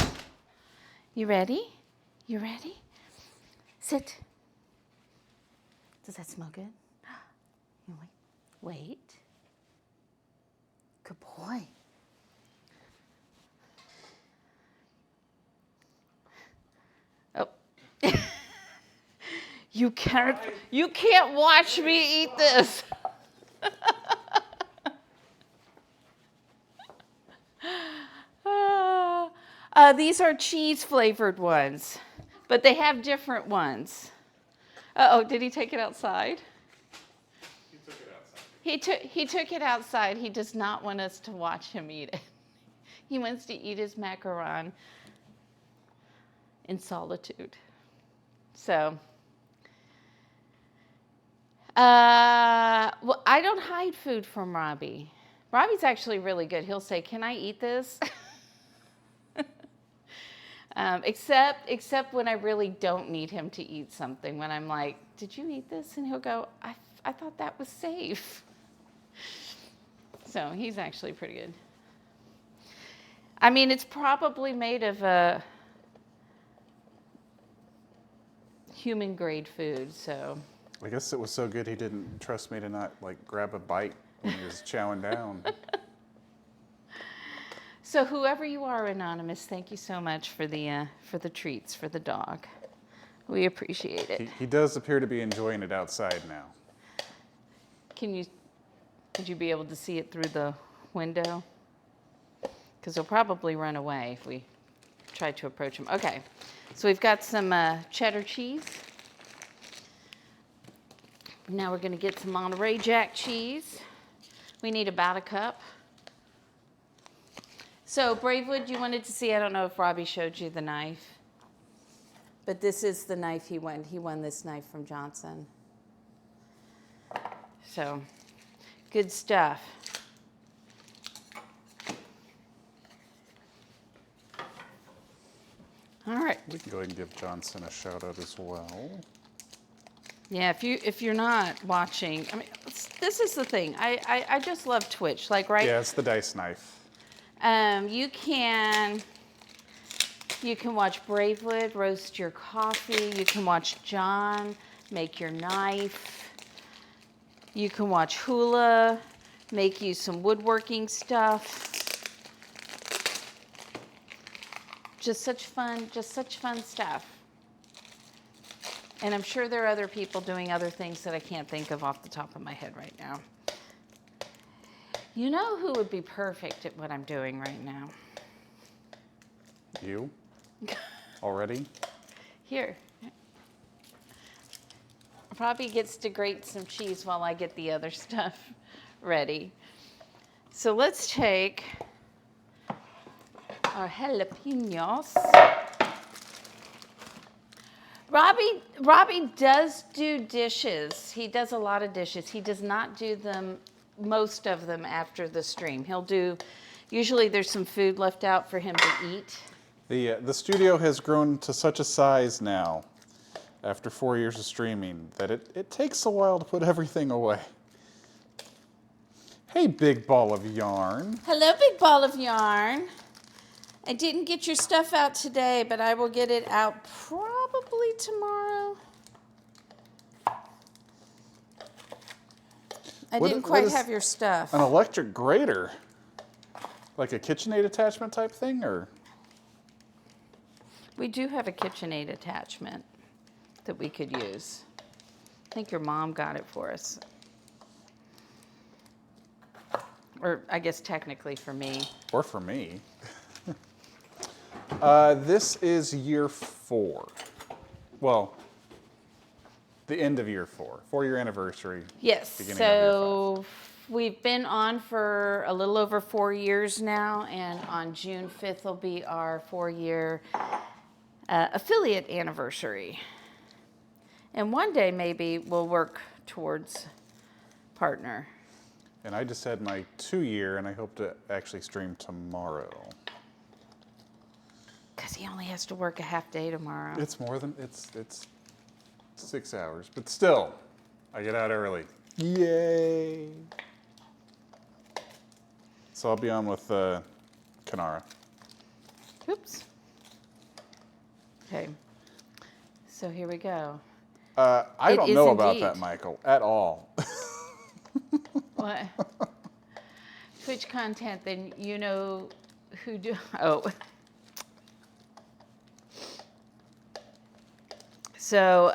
You ready? You ready? Sit. Does that smell good? You wait. Good boy. Oh. You can't watch me eat this. These are cheese flavored ones, but they have different ones. Uh-oh, did he take it outside? He took it outside. He does not want us to watch him eat it. He wants to eat his macaron in solitude. So, well, I don't hide food from Robbie. Robbie's actually really good. He'll say, "Can I eat this?" Except when I really don't need him to eat something. When I'm like, "Did you eat this?" And he'll go, I thought that was safe. So he's actually pretty good. I mean, it's probably made of human grade food, so. I guess it was so good he didn't trust me to not grab a bite when he was chowing down. So whoever you are, Anonymous, thank you so much for the treats for the dog. We appreciate it. He does appear to be enjoying it outside now. Would you be able to see it through the window? Because he'll probably run away if we try to approach him. Okay, so we've got some cheddar cheese. Now we're going to get some Monterey Jack cheese. We need about a cup. So Bravewood, you wanted to see, I don't know if Robbie showed you the knife, but this is the knife he won. He won this knife from Johnson. So, good stuff. All right. We can go ahead and give Johnson a shout out as well. Yeah, if you're not watching, I mean, this is the thing. I just love Twitch. Like, right? Yeah, it's the dice knife. You can watch Bravewood roast your coffee. You can watch John make your knife. You can watch Hula make you some woodworking stuff. Just such fun stuff. And I'm sure there are other people doing other things that I can't think of off the top of my head right now. You know who would be perfect at what I'm doing right now? You? Already? Here. Probably gets to grate some cheese while I get the other stuff ready. So let's take our jalapenos. Robbie does do dishes. He does a lot of dishes. He does not do most of them after the stream. He'll do, usually there's some food left out for him to eat. The studio has grown to such a size now, after 4 years of streaming, that it takes a while to put everything away. Hey, big ball of yarn. Hello, big ball of yarn. I didn't get your stuff out today, but I will get it out probably tomorrow. I didn't quite have your stuff. An electric grater? Like a KitchenAid attachment type thing, or? We do have a KitchenAid attachment that we could use. I think your mom got it for us. Or I guess technically for me. Or for me. This is year 4. Well, the end of year 4. 4-year anniversary. Yes, Beginning of year so we've been on for a little over 4 years now, and on June 5th will be our 4-year affiliate anniversary. And one day maybe we'll work towards partner. And I just had my 2-year, and I hope to actually stream tomorrow. Because he only has to work a half day tomorrow. It's more than, it's 6 hours, but still, I get out early. Yay! So I'll be on with Kanara. Oops. Okay. So here we go. I It don't is know about indeed. that, Michael, at all. What? Twitch content, then you know who do. Oh. So,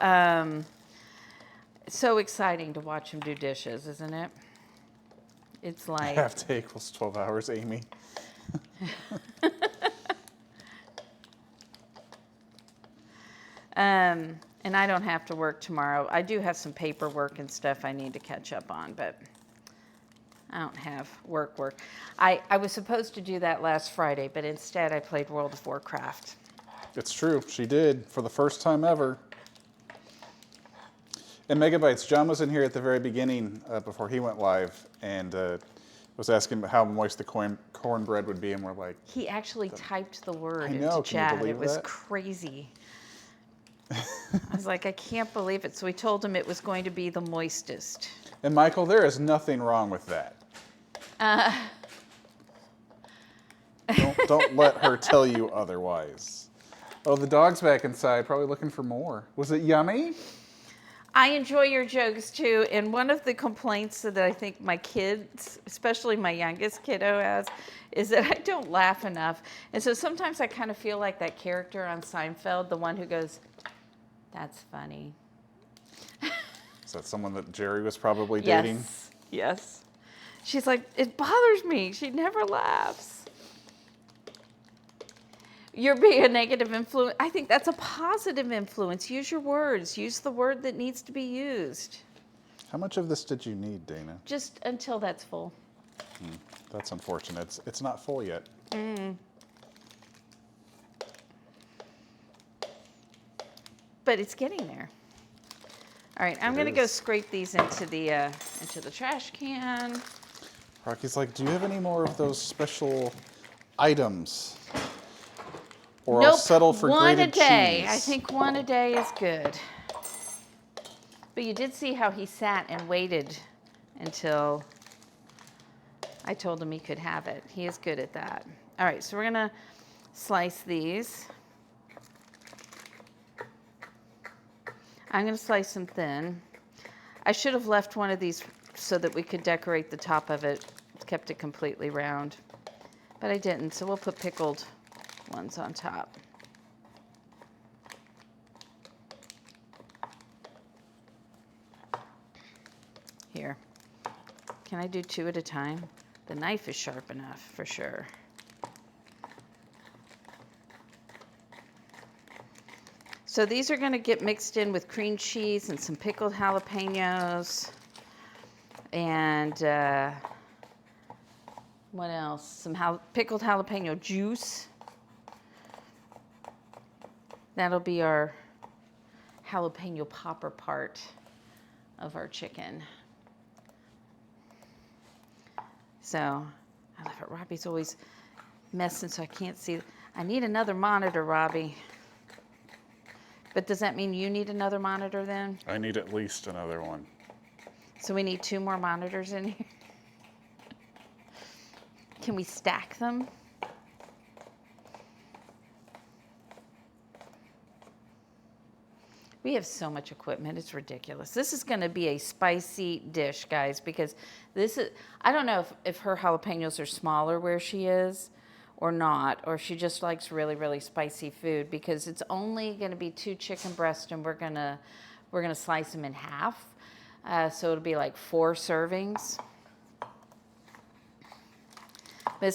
so exciting to watch him do dishes, isn't it? It's like. Half day equals 12 hours, Amy. And I don't have to work tomorrow. I do have some paperwork and stuff I need to catch up on, but I don't have work. I was supposed to do that last Friday, but instead I played World of Warcraft. It's true, she did, for the first time ever. And Megabytes, John was in here at the very beginning before he went live, and was asking how moist the cornbread would be, and we're like... He actually typed the word I know, into can you chat. believe It was that? crazy. I was like, I can't believe it. So we told him it was going to be the moistest. And Michael, there is nothing wrong with that. Don't let her tell you otherwise. Oh, the dog's back inside, probably looking for more. Was it yummy? I enjoy your jokes too, and one of the complaints that I think my kids, especially my youngest kiddo, has is that I don't laugh enough. And so sometimes I kind of feel like that character on Seinfeld, the one who goes, "That's funny." Is that someone that Jerry was probably dating? Yes. She's like, it bothers me. She never laughs. You're being a negative influence. I think that's a positive influence. Use your words. Use the word that needs to be used. How much of this did you need, Dana? Just until that's full. That's unfortunate. It's not full yet. But it's getting there. All right, I'm It gonna go is. scrape these into the trash can. Rocky's like, do you have any more of those special items? Or I'll Nope, settle for one a grated day. cheese. I think one a day is good. But you did see how he sat and waited until I told him he could have it. He is good at that. All right, so we're gonna slice these. I'm gonna slice them thin. I should have left one of these so that we could decorate the top of it, kept it completely round. But I didn't, so we'll put pickled ones on top. Here. Can I do 2 at a time? The knife is sharp enough, for sure. So these are gonna get mixed in with cream cheese and some pickled jalapenos. And what else? Some pickled jalapeno juice. That'll be our jalapeno popper part of our chicken. So, I love it. Robbie's always messing so I can't see. I need another monitor, Robbie. But does that mean you need another monitor then? I need at least another one. So we need 2 more monitors in here? Can we stack them? We have so much equipment, it's ridiculous. This is gonna be a spicy dish, guys, because this is, I don't know if her jalapenos are smaller where she is or not, or she just likes really, really spicy food, because it's only gonna be 2 chicken breasts and we're gonna slice them in half. So it'll be like 4 servings. But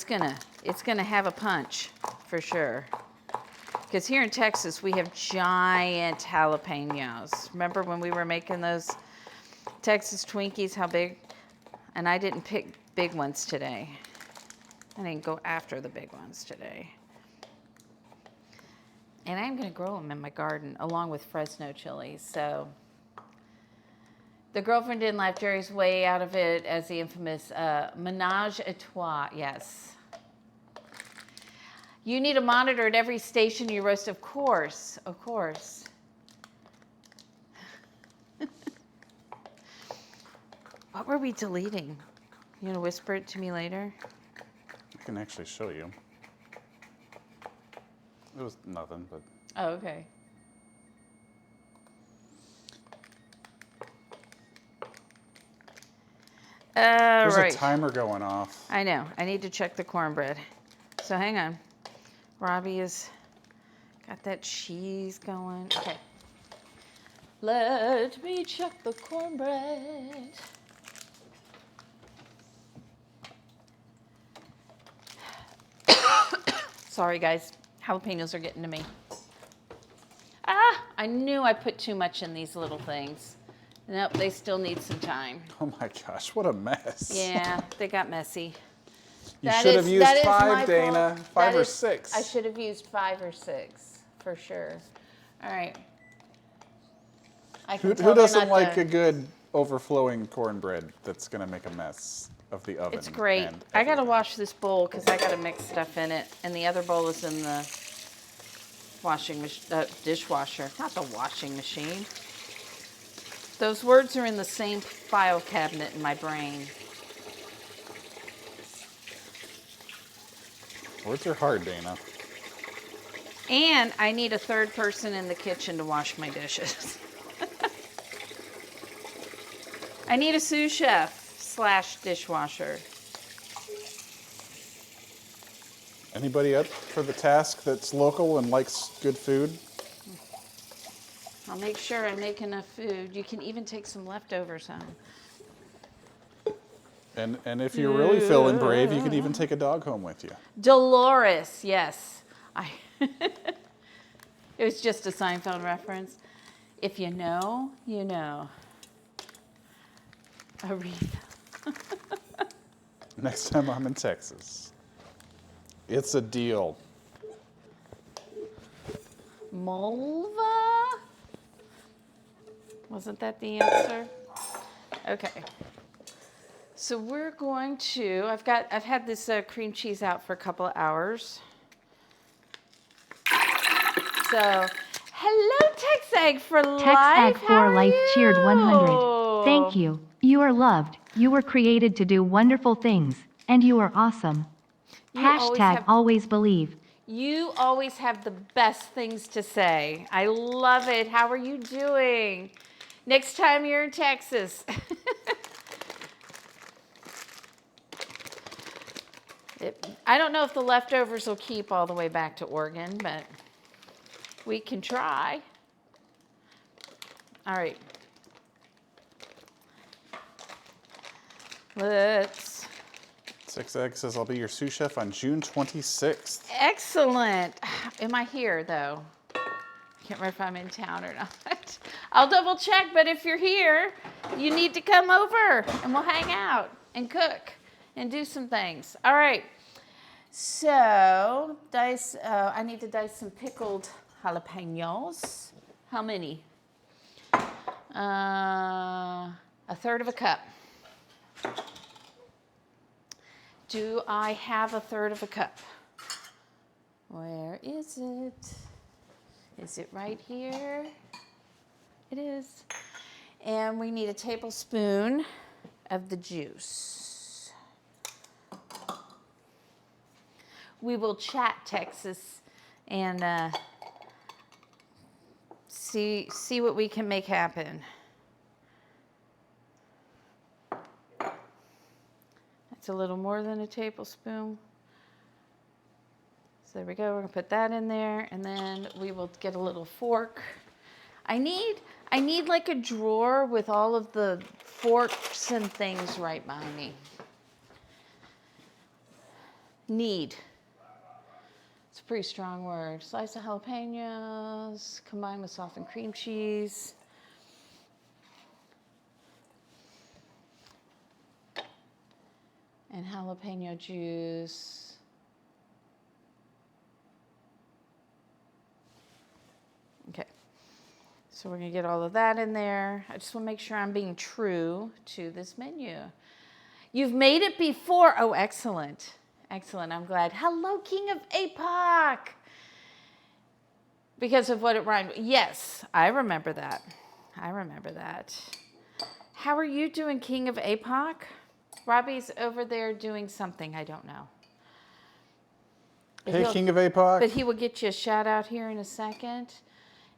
it's gonna have a punch for sure. Because here in Texas, we have giant jalapenos. Remember when we were making those Texas Twinkies, how big? And I didn't pick big ones today. I didn't go after the big ones today. And I'm gonna grow them in my garden along with Fresno chilies. So the girlfriend didn't laugh. Jerry's way out of it as the infamous menage a trois, yes. You need a monitor at every station you roast, of course, of course. What were we deleting? You gonna whisper it to me later? I can actually show you. It was nothing, but. Oh, okay. There's Right. a timer going off. I know. I need to check the cornbread. So hang on. Robbie has got that cheese going. Okay. Let me check the cornbread. Sorry, guys. Jalapenos are getting to me. Ah, I knew I put too much in these little things. Nope, they still need some time. Oh my gosh, what a mess. Yeah, they got messy. You should have used that is 5, my Dana. fault. 5 or That is- 6. I should have used 5 or 6, for sure. All right. I can Who tell they're doesn't not like done. a good overflowing cornbread that's going to make a mess of the oven? It's great. and I got to everything? wash this bowl because I got to mix stuff in it. And the other bowl is in the dishwasher, not the washing machine. Those words are in the same file cabinet in my brain. Words are hard, Dana. And I need a third person in the kitchen to wash my dishes. I need a sous chef / dishwasher. Anybody up for the task that's local and likes good food? I'll make sure I make enough food. You can even take some leftovers home. And if you're really feeling brave, you could even take a dog home with you. Dolores, yes. It was just a Seinfeld reference. If you know, you know. Aretha. Next time I'm in Texas. It's a deal. Mulva? Wasn't that the answer? Okay. So we're going to, I've had this cream cheese out for a couple of hours. So, hello Tex Egg for Life. Tex Egg How for are Life cheered 100. you? Thank you. You are loved. You were created to do wonderful things. And you are awesome. Hashtag always believe. You always have the best things to say. I love it. How are you doing? Next time you're in Texas. I don't know if the leftovers will keep all the way back to Oregon, but we can try. All right. Let's. Tex Egg says I'll be your sous chef on June 26th. Excellent. Am I here, though? Can't remember if I'm in town or not. I'll double check, but if you're here, you need to come over and we'll hang out and cook and do some things. All right. So, I need to dice some pickled jalapenos. How many? A third of a cup. Do I have a third of a cup? Where is it? Is it right here? It is. And we need a tablespoon of the juice. We will chat, Texas, and see what we can make happen. That's a little more than a tablespoon. So there we go. We're gonna put that in there, and then we will get a little fork. I need like a drawer with all of the forks and things right by me. Need. It's a pretty strong word. Slice of jalapenos combined with softened cream cheese. And jalapeno juice. Okay, so we're gonna get all of that in there. I just wanna make sure I'm being true to this menu. You've made it before. Oh, excellent. Excellent, I'm glad. Hello, King of APOC. Because of what it rhymed with. Yes, I remember that. I remember that. How are you doing, King of APOC? Robbie's over there doing something, I don't know. But Hey, King of APOC. But he will get you a shout out here in a second.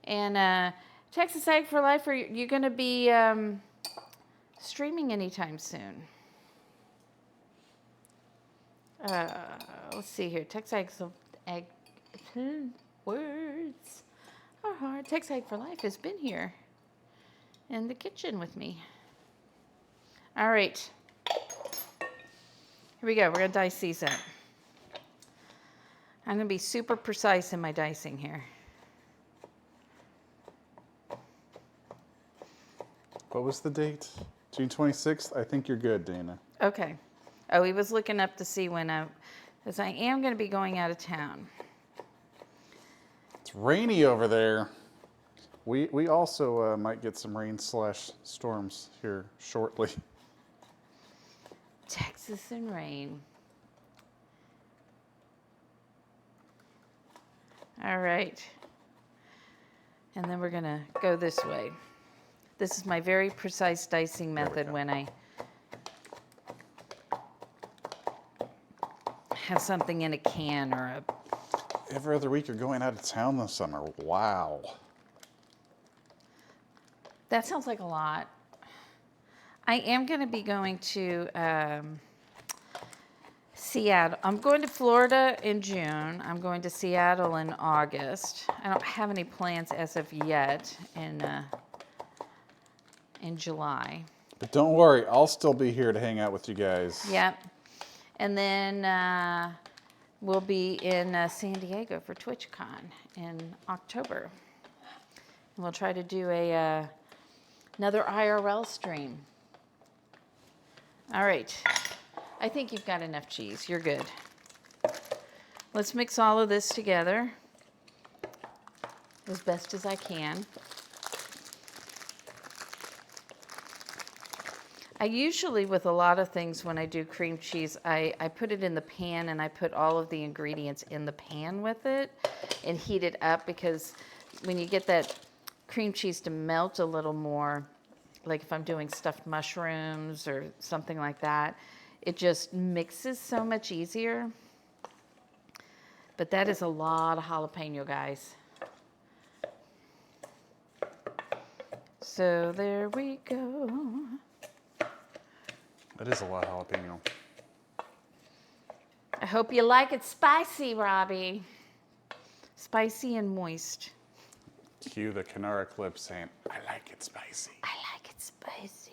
And Texas Egg for Life, are you going to be streaming anytime soon? Let's see here. Texas Egg words are hard. Texas Egg for Life has been here in the kitchen with me. All right. Here we go. We're going to dice these up. I'm going to be super precise in my dicing here. What was the date? June 26th? I think you're good, Dana. Okay. Oh, he was looking up to see when because I am going to be going out of town. It's rainy over there. We also might get some rain/storms here shortly. Texas and rain. All right. And then we're going to go this way. This is my very precise dicing method when I have something in a can or a... Every other week you're going out of town this summer. Wow. That sounds like a lot. I am going to be going to Seattle. I'm going to Florida in June. I'm going to Seattle in August. I don't have any plans as of yet in July. But don't worry, I'll still be here to hang out with you guys. Yep. And then we'll be in San Diego for TwitchCon in October. And we'll try to do another IRL stream. All right. I think you've got enough cheese. You're good. Let's mix all of this together as best as I can. I usually, with a lot of things, when I do cream cheese, I put it in the pan and I put all of the ingredients in the pan with it and heat it up, because when you get that cream cheese to melt a little more, like if I'm doing stuffed mushrooms or something like that, it just mixes so much easier. But that is a lot of jalapeno, guys. So there we go. That is a lot of jalapeno. I hope you like it spicy, Robbie. Spicy and moist. Cue the Canara clip saying, I like it spicy. I like it spicy.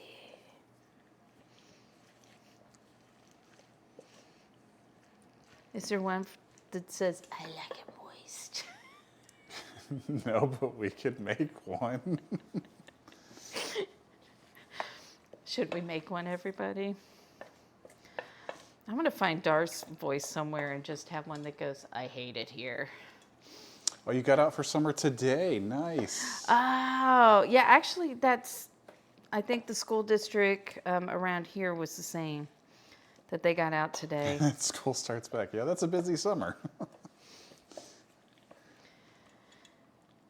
Is there one that says, I like it moist? No, but we could make one. Should we make one, everybody? I'm going to find Dar's voice somewhere and just have one that goes, I hate it here. Oh, you got out for summer today. Nice. Oh, yeah, actually, I think the school district around here was the same, that they got out today. School starts back. Yeah, that's a busy summer.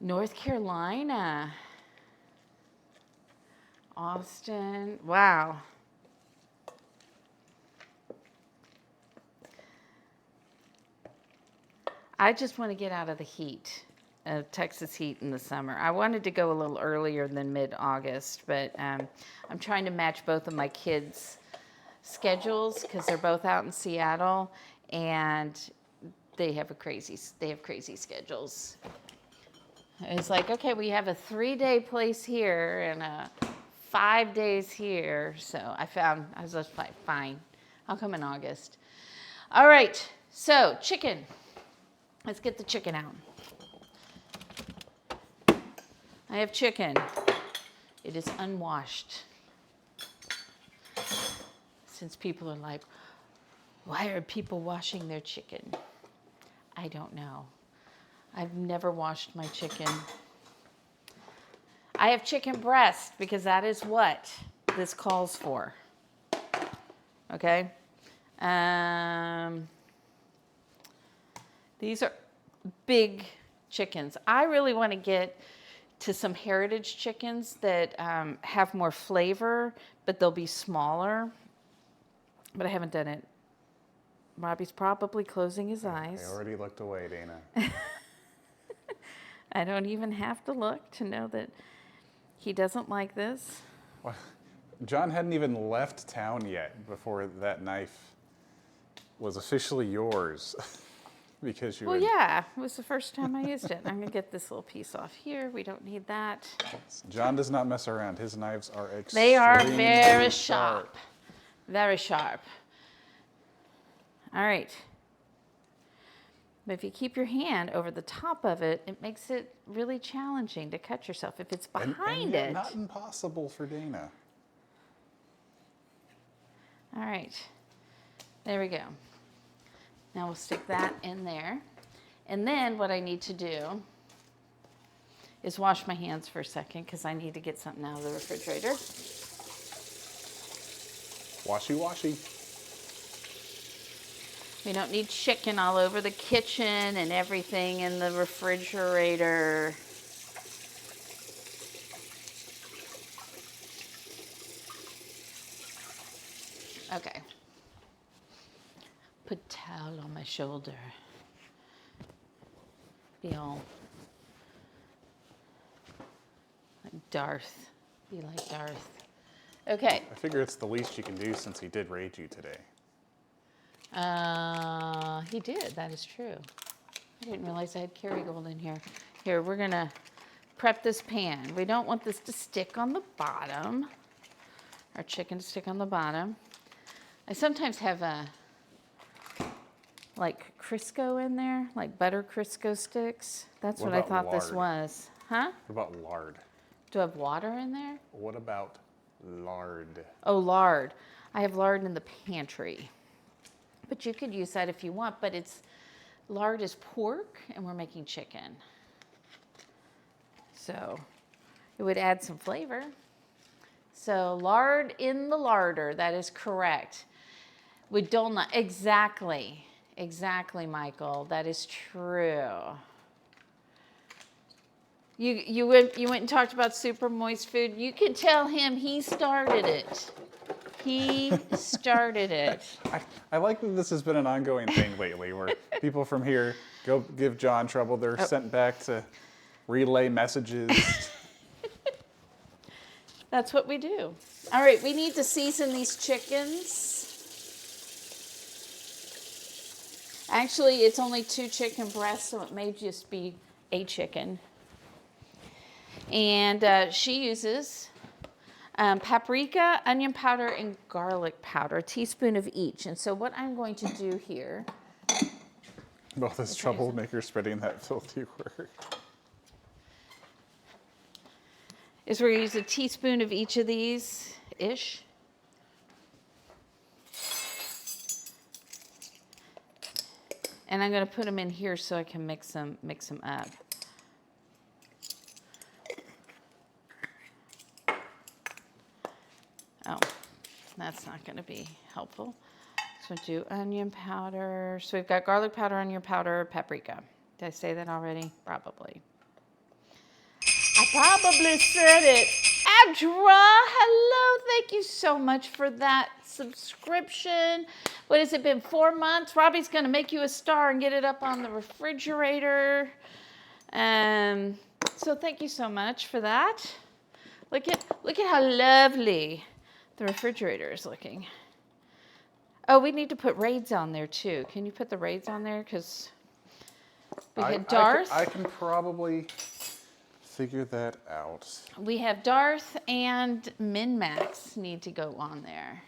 North Carolina. Austin. Wow. I just want to get out of the heat, Texas heat in the summer. I wanted to go a little earlier than mid-August, but I'm trying to match both of my kids' schedules because they're both out in Seattle, and they have crazy schedules. It's like, okay, we have a 3-day place here and 5 days here. So I was just like, fine, I'll come in August. All right, so chicken. Let's get the chicken out. I have chicken. It is unwashed. Since people are like, why are people washing their chicken? I don't know. I've never washed my chicken. I have chicken breast because that is what this calls for. Okay? These are big chickens. I really want to get to some heritage chickens that have more flavor, but they'll be smaller. But I haven't done it. Robbie's probably closing his eyes. I already looked away, Dana. I don't even have to look to know that he doesn't like this. Well, John hadn't even left town yet before that knife was officially yours. Because you Well, yeah, it was the first time I used it. I'm going to get this little piece off here. We don't need that. John does not mess around. His knives are extremely They are very sharp. Very sharp. All right. But if you keep your hand over the top of it, it makes it really challenging to cut yourself. If it's behind and it. Not impossible for Dana. All right. There we go. Now we'll stick that in there. And then what I need to do is wash my hands for a second because I need to get something out of the refrigerator. Washy, washy. We don't need chicken all over the kitchen and everything in the refrigerator. Okay. Put a towel on my shoulder. Be all like Darth. Be like Darth. Okay. I figure it's the least you can do since he did raid you today. He did. That is true. I didn't realize I had Kerrygold in here. Here, we're going to prep this pan. We don't want this to stick on the bottom. Our chicken to stick on the bottom. I sometimes have like Crisco in there, like butter Crisco sticks. That's what I thought this was. Huh? What about lard? Do I have water in there? What about lard? Oh, lard. I have lard in the pantry. But you could use that if you want, but lard is pork and we're making chicken. So it would add some flavor. So lard in the larder, that is correct. We don't know, exactly, Michael, that is true. You went and talked about super moist food. You can tell him he started it. He started it. I like that this has been an ongoing thing lately where people from here go give John trouble. They're sent back to relay messages. That's what we do. All right, we need to season these chickens. Actually, it's only 2 chicken breasts, so it may just be a chicken. And she uses paprika, onion powder, and garlic powder, a teaspoon of each. And so what I'm going to do here... Well, this troublemaker spreading that filthy word. Is we're going to use a teaspoon of each of these-ish. And I'm going to put them in here so I can mix them up. Oh, that's not going to be helpful. So do onion powder. So we've got garlic powder, onion powder, paprika. Did I say that already? Probably. I probably said it. Adra, hello. Thank you so much for that subscription. What has it been, 4 months? Robbie's going to make you a star and get it up on the refrigerator. So thank you so much for that. Look at how lovely the refrigerator is looking. Oh, we need to put raids on there too. Can you put the raids on there? Because we had Darth. I can probably figure that out. We have Darth and Min-Max need to go on there.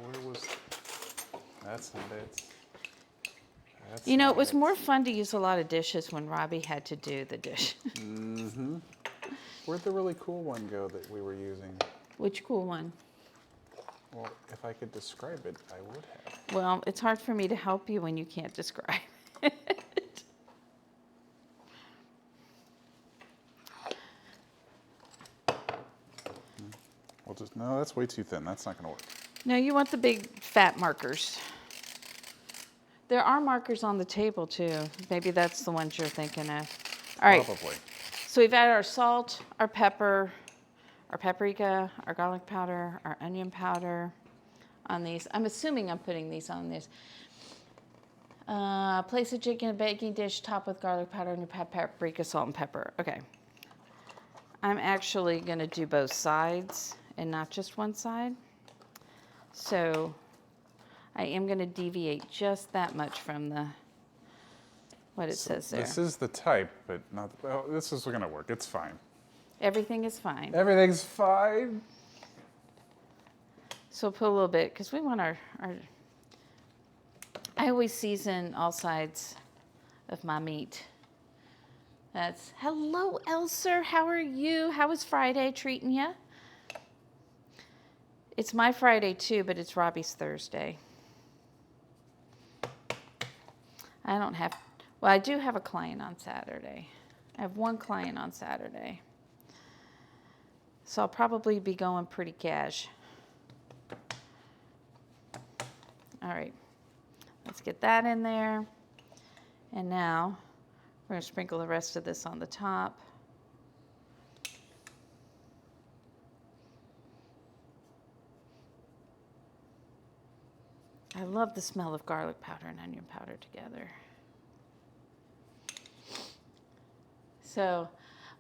Where was... That's a bit... You know, it was more fun to use a lot of dishes when Robbie had to do the dish. Mm-hmm. Where'd the really cool one go that we were using? Which cool one? Well, if I could describe it, I would have. Well, it's hard for me to help you when you can't describe it. We'll just, no, that's way too thin. That's not going to work. No, you want the big fat markers. There are markers on the table too. Maybe that's the ones you're thinking of. All right. Probably. So we've added our salt, our pepper, our paprika, our garlic powder, our onion powder on these. I'm assuming I'm putting these on this. Place the chicken in a baking dish, top with garlic powder, and your paprika, salt, and pepper. Okay. I'm actually going to do both sides and not just one side. So I am going to deviate just that much from what it says there. This is the type, but not, well, this is going to work. It's fine. Everything is fine. Everything's fine. So put a little bit, because we want our, I always season all sides of my meat. That's, hello, Elser, how are you? How is Friday treating you? It's my Friday too, but it's Robbie's Thursday. I don't have, well, I do have a client on Saturday. I have one client on Saturday. So I'll probably be going pretty cash. All right, let's get that in there. And now we're going to sprinkle the rest of this on the top. I love the smell of garlic powder and onion powder together. So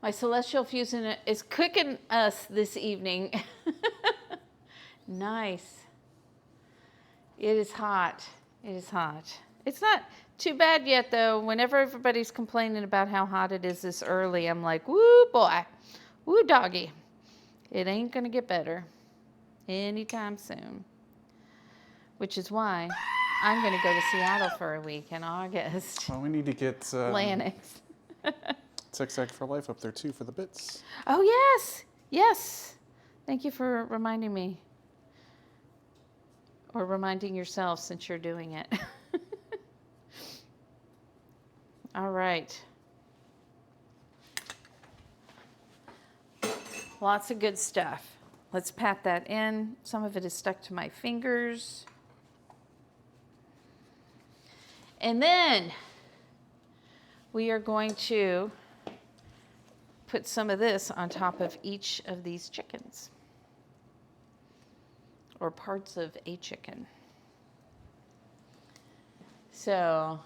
my celestial fusion is cooking us this evening. Nice. It is hot. It is hot. It's not too bad yet, though. Whenever everybody's complaining about how hot it is this early, I'm like, woo, boy. Woo, doggy. It ain't going to get better anytime soon. Which is why I'm going to go to Seattle for a week in August. Well, we need to get Lanix. Tic-Tac for Life up there, too, for the bits. Oh, yes. Yes. Thank you for reminding me. Or reminding yourself since you're doing it. All right. Lots of good stuff. Let's pat that in. Some of it is stuck to my fingers. And then we are going to put some of this on top of each of these chickens, or parts of a chicken. So,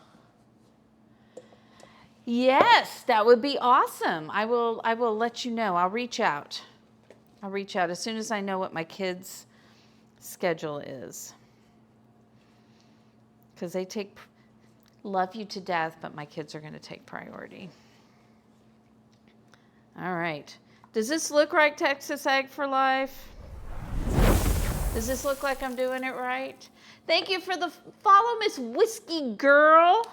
yes, that would be awesome. I will let you know. I'll reach out as soon as I know what my kids' schedule is. Because they love you to death, but my kids are going to take priority. All right. Does this look like Texas Ag for Life? Does this look like I'm doing it right? Thank you for the follow, Miss Whiskey Girl.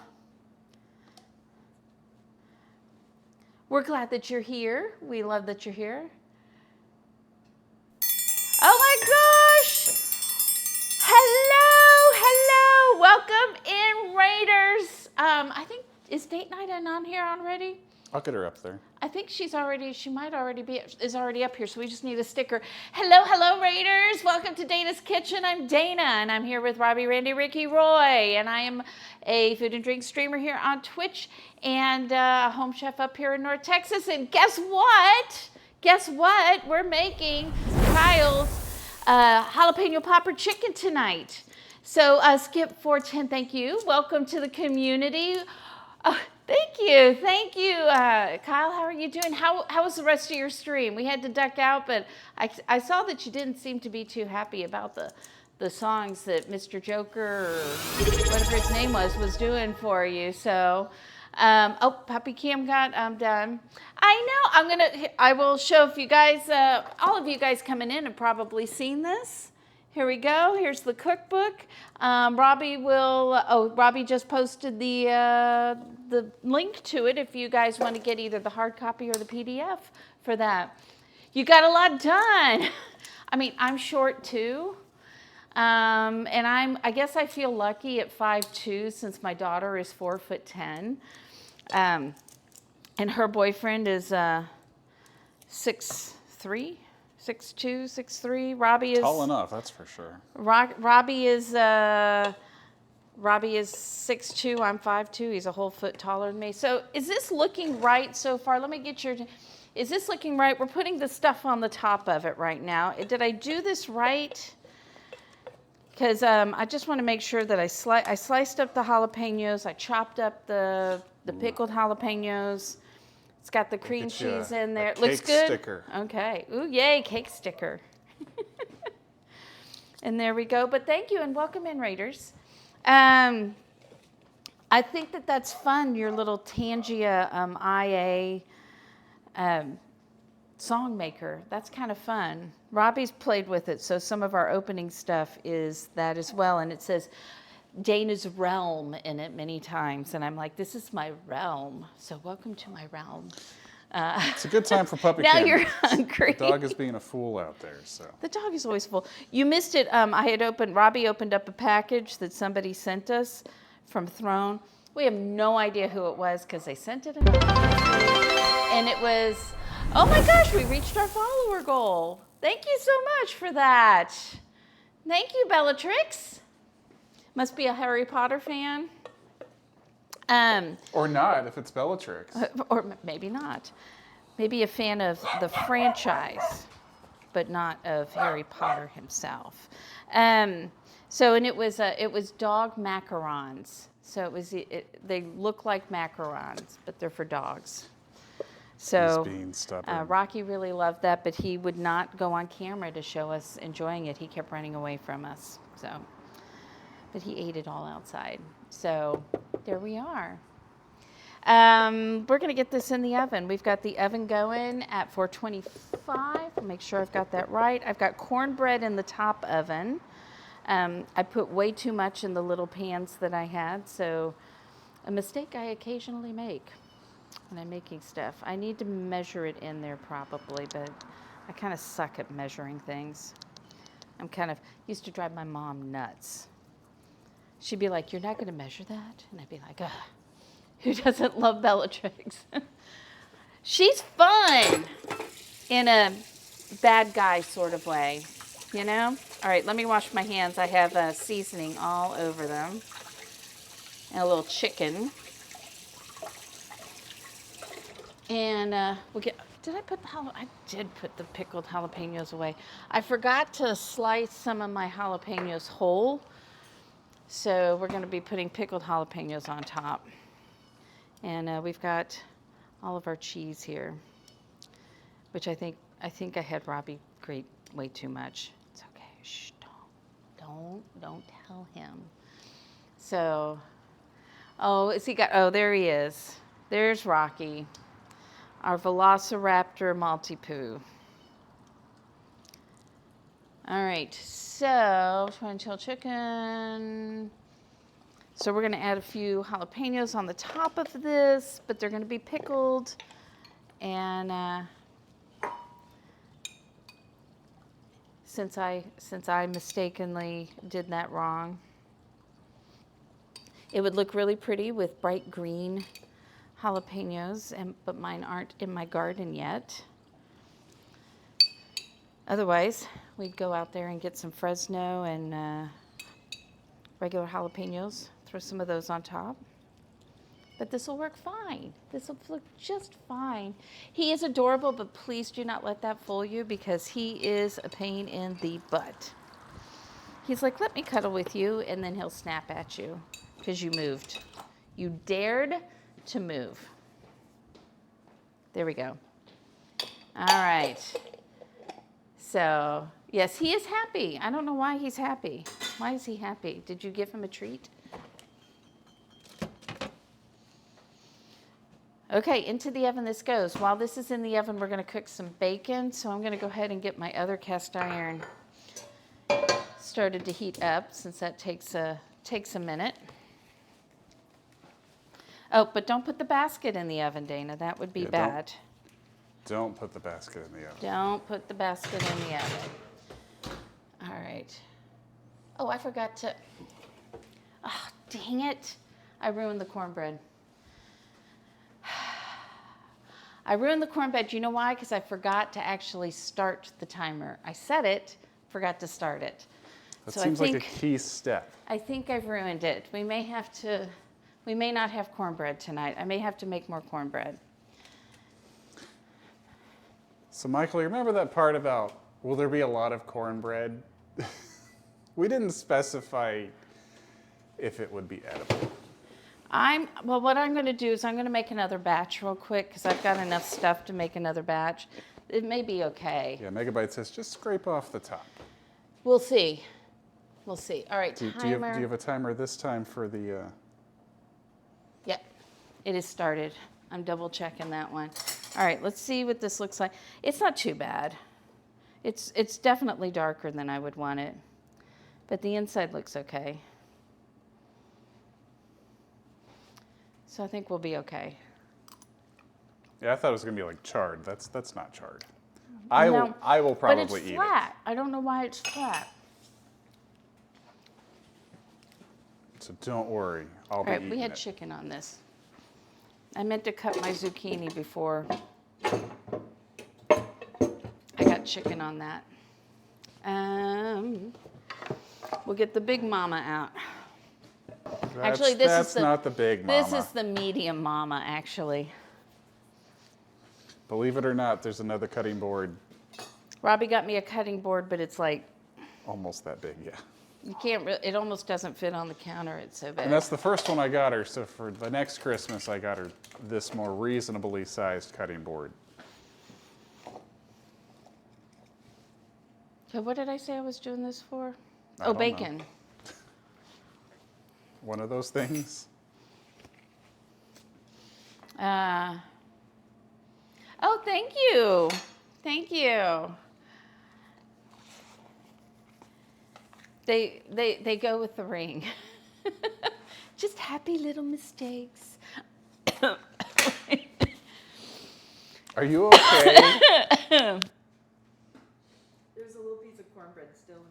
We're glad that you're here. We love that you're here. Oh my gosh! Hello. Welcome in, Raiders. I think, is Date Night In on here already? I'll get her up there. I think she might already be, is already up here, so we just need a sticker. Hello, Raiders. Welcome to Dana's Kitchen. I'm Dana, and I'm here with Robbie, Randy, Ricky, Roy, and I am a food and drink streamer here on Twitch, and a home chef up here in North Texas. And guess what? We're making Kyle's Jalapeno Popper Chicken tonight. So Skip 410, thank you. Welcome to the community. Thank you. Kyle, how are you doing? How was the rest of your stream? We had to duck out, but I saw that you didn't seem to be too happy about the songs that Mr. Joker, or whatever his name was doing for you. So, Puppy Cam got done. I know, I will show if you guys, all of you guys coming in have probably seen this. Here we go. Here's the cookbook. Robbie just posted the link to it if you guys want to get either the hard copy or the PDF for that. You got a lot done. I mean, I'm short too. And I guess I feel lucky at 5'2" since my daughter is 4'10". And her boyfriend is 6'3". 6'2", 6'3". Robbie is tall enough, that's for sure. Robbie is 6'2". I'm 5'2". He's a whole foot taller than me. So is this looking right so far? Let me get is this looking right? We're putting the stuff on the top of it right now. Did I do this right? Because I just want to make sure that I sliced up the jalapenos. I chopped up the pickled jalapenos. It's got the cream cheese in there. Looks good. Sticker. Okay. Ooh, yay, cake sticker. And there we go. But thank you and welcome in, Raiders. I think that's fun, your little Tangia IA song maker. That's kind of fun. Robbie's played with it, so some of our opening stuff is that as well. And it says Dana's realm in it many times, and I'm like, this is my realm, so welcome to my realm. It's a good time for puppy now cam. You're hungry. The dog is being a fool out there, so. The dog is always full. You missed it. Robbie opened up a package that somebody sent us from Throne. We have no idea who it was because they sent it anonymously. And it was, oh my gosh, we reached our follower goal. Thank you so much for that. Thank you, Bellatrix. Must be a Harry Potter fan. Or not, if it's Bellatrix. Or maybe not. Maybe a fan of the franchise, but not of Harry Potter himself. And it was dog macarons. So they look like macarons, but they're for dogs. So He's being stubborn. Rocky really loved that, but he would not go on camera to show us enjoying it. He kept running away from us. But he ate it all outside. So there we are. We're going to get this in the oven. We've got the oven going at 425. Make sure I've got that right. I've got cornbread in the top oven. I put way too much in the little pans that I had, so a mistake I occasionally make when I'm making stuff. I need to measure it in there probably, but I kind of suck at measuring things. Used to drive my mom nuts. She'd be like, you're not going to measure that? And I'd be like, ugh, who doesn't love Bellatrix? She's fun in a bad guy sort of way, you know? All right, let me wash my hands. I have seasoning all over them. And a little chicken. And we'll get, I did put the pickled jalapenos away. I forgot to slice some of my jalapenos whole. So we're gonna be putting pickled jalapenos on top. And we've got all of our cheese here, which I think I had Robbie grate way too much. It's okay, shh, don't tell him. So, there he is. There's Rocky, our Velociraptor Maltipoo. All right, so chill chicken. So we're gonna add a few jalapenos on the top of this, but they're gonna be pickled. And since I mistakenly did that wrong, it would look really pretty with bright green jalapenos, but mine aren't in my garden yet. Otherwise, we'd go out there and get some Fresno and regular jalapenos, throw some of those on top. But this will work fine. This will look just fine. He is adorable, but please do not let that fool you because he is a pain in the butt. He's like, let me cuddle with you, and then he'll snap at you because you moved. You dared to move. There we go. All right. So, yes, he is happy. I don't know why he's happy. Why is he happy? Did you give him a treat? Okay, into the oven this goes. While this is in the oven, we're going to cook some bacon. So I'm going to go ahead and get my other cast iron started to heat up, since that takes a minute. Oh, but don't put the basket in the oven, Dana. That would be bad. Don't put the basket in the oven. Don't put the basket in the oven. All right. Oh, I forgot to. Oh, dang it. I ruined the cornbread. I ruined the cornbread. You know why? Because I forgot to actually start the timer. I set it, forgot to start it. That seems like a key step. I think I've ruined it. We may not have cornbread tonight. I may have to make more cornbread. So Michael, you remember that part about, will there be a lot of cornbread? We didn't specify if it would be edible. Well, what I'm going to do is I'm going to make another batch real quick because I've got enough stuff to make another batch. It may be okay. Yeah, Megabyte says just scrape off the top. We'll see. We'll see. All right, timer. Do you have a timer this time for the... Yep, it is started. I'm double checking that one. All right, let's see what this looks like. It's not too bad. It's definitely darker than I would want it, but the inside looks okay. So I think we'll be okay. Yeah, I thought it was gonna be like charred. That's not charred. I will probably eat it. But it's flat. I don't know why it's flat. So don't worry, I'll be eating it. All right, we had chicken on this. I meant to cut my zucchini before. I got chicken on that. We'll get the big mama out. Actually, that's not the big mama. This is the medium mama, actually. Believe it or not, there's another cutting board. Robbie got me a cutting board, but it's like... Almost that big, yeah. You can't really, it almost doesn't fit on the counter, it's so big. And that's the first one I got her, so for the next Christmas, I got her this more reasonably sized cutting board. So what did I say I was doing this for? I don't bacon. know. One of those things? Oh, thank you. Thank you. They go with the ring. Just happy little mistakes. Are you okay? There's a little piece of cornbread still.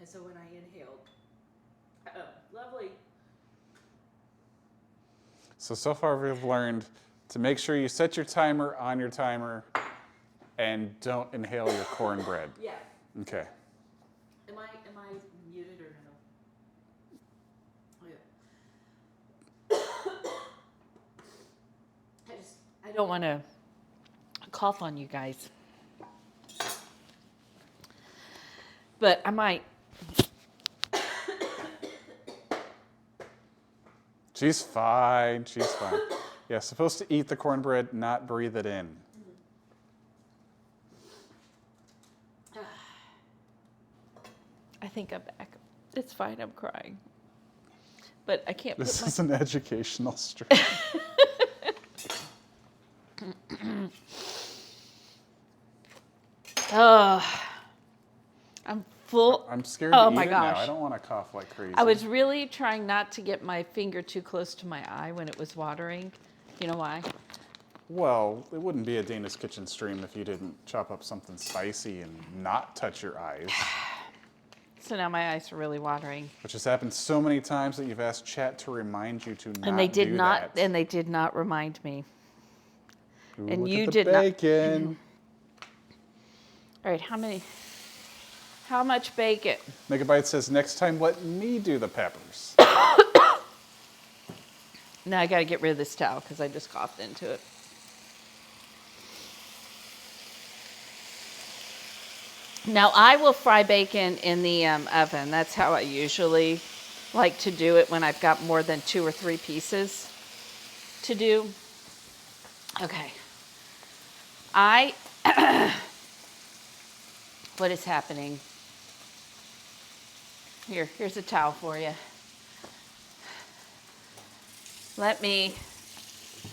And so when I inhaled, lovely. So far we've learned to make sure you set your timer on your timer and don't inhale your cornbread. Yeah. Okay. Am I muted or no? I don't want to cough on you guys. But I might. She's fine. She's fine. Yeah, supposed to eat the cornbread, not breathe it in. I think I'm back. It's fine. I'm crying. But I can't This put is an educational stream. Oh, I'm full. I'm scared Oh to my eat it now. gosh. I don't want to cough like crazy. I was really trying not to get my finger too close to my eye when it was watering. You know why? Well, it wouldn't be a Dana's Kitchen stream if you didn't chop up something spicy and not touch your eyes. So now my eyes are really watering. Which has happened so many times that you've asked chat to remind you to not And they did do not. that. And they did not remind me. Ooh, and look you at the did not. bacon. All right, how much bacon? Megabyte says, next time let me do the peppers. Now I got to get rid of this towel because I just coughed into it. Now I will fry bacon in the oven. That's how I usually like to do it when I've got more than 2 or 3 pieces to do. Okay. What is happening? Here's a towel for you.